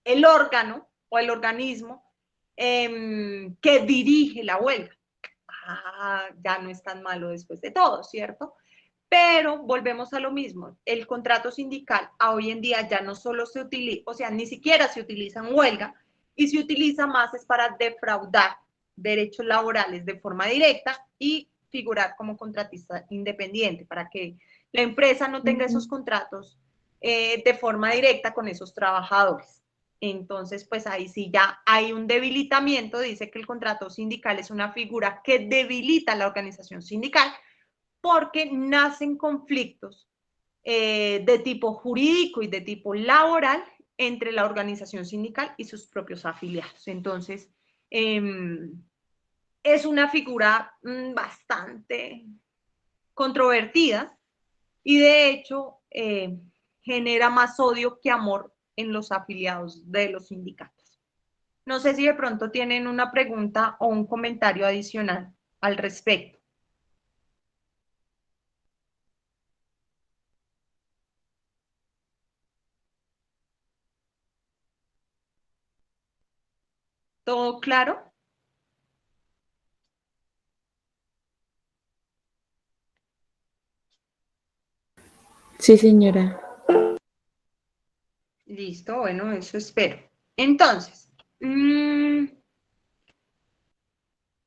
el órgano o el organismo que dirige la huelga. Ya no es tan malo después de todo, ¿cierto? Pero volvemos a lo mismo, el contrato sindical hoy en día ya no solo se utiliza, o sea, ni siquiera se utiliza en huelga, y se utiliza más es para defraudar derechos laborales de forma directa y figurar como contratista independiente, para que la empresa no tenga esos contratos de forma directa con esos trabajadores. Entonces, pues ahí sí ya hay un debilitamiento, dice que el contrato sindical es una figura que debilita la organización sindical porque nacen conflictos de tipo jurídico y de tipo laboral entre la organización sindical y sus propios afiliados. Entonces, es una figura bastante controvertida y de hecho genera más odio que amor en los afiliados de los sindicatos. No sé si de pronto tienen una pregunta o un comentario adicional al respecto. ¿Todo claro? Sí, señora. Listo, bueno, eso espero. Entonces,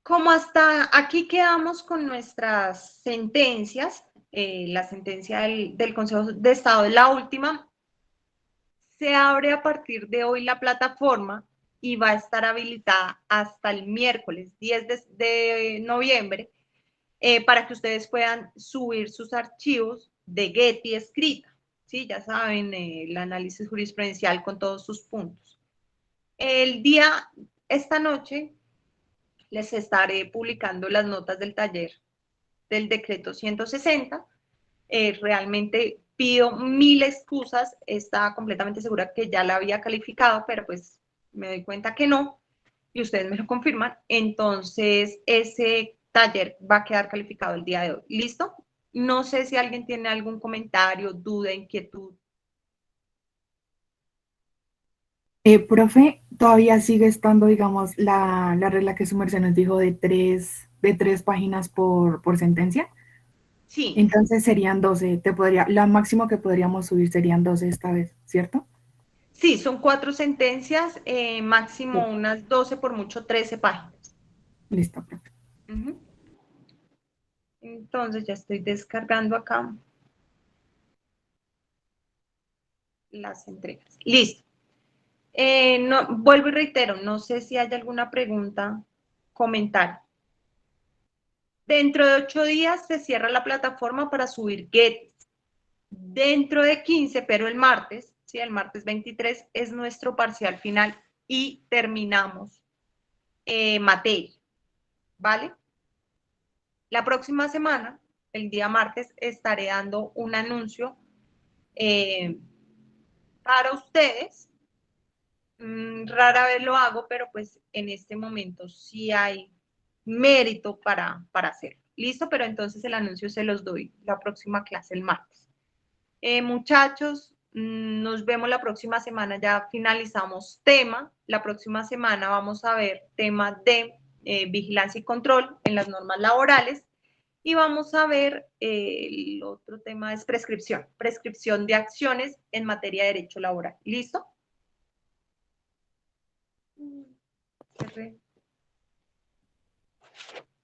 como hasta aquí quedamos con nuestras sentencias, la sentencia del Consejo de Estado es la última, se abre a partir de hoy la plataforma y va a estar habilitada hasta el miércoles 10 de noviembre para que ustedes puedan subir sus archivos de Getty escrita. ¿Sí? Ya saben, el análisis jurisprudencial con todos sus puntos. Esta noche, les estaré publicando las notas del taller del decreto 160. Realmente pido 1000 excusas, estaba completamente segura que ya la había calificado, pero pues me doy cuenta que no, y ustedes me lo confirman. Entonces, ese taller va a quedar calificado el día de hoy. ¿Listo? No sé si alguien tiene algún comentario, duda, inquietud. Profe, todavía sigue estando, digamos, la regla que su merced nos dijo de tres páginas por sentencia. Sí, Entonces serían 12. Lo máximo que podríamos subir serían 12 esta vez, ¿cierto? sí, son 4 sentencias, máximo Sí. unas 12, por mucho 13 páginas. Listo, profe. Entonces ya estoy descargando acá las entregas. Listo. No, vuelvo y reitero, no sé si hay alguna pregunta, comentario. Dentro de 8 días se cierra la plataforma para subir Getty. Dentro de 15, pero el martes, ¿sí? El martes 23 es nuestro parcial final y terminamos materia, ¿vale? La próxima semana, el día martes, estaré dando un anuncio para ustedes. Rara vez lo hago, pero pues en este momento sí hay mérito para hacerlo. ¿Listo? Pero entonces el anuncio se los doy la próxima clase el martes. Muchachos, nos vemos la próxima semana, ya finalizamos tema. La próxima semana vamos a ver tema de vigilancia y control en las normas laborales y vamos a ver el otro tema es prescripción de acciones en materia de derecho laboral. ¿Listo?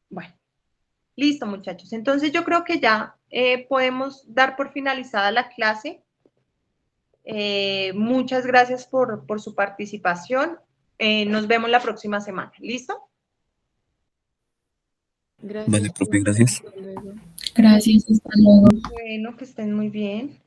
Bueno, listo, muchachos. Entonces yo creo que ya podemos dar por finalizada la clase. Muchas gracias por su participación. Nos vemos la próxima semana. ¿Listo? Gracias. Vale, profe, gracias. Hasta luego. Gracias, hasta luego. Bueno, que estén muy bien.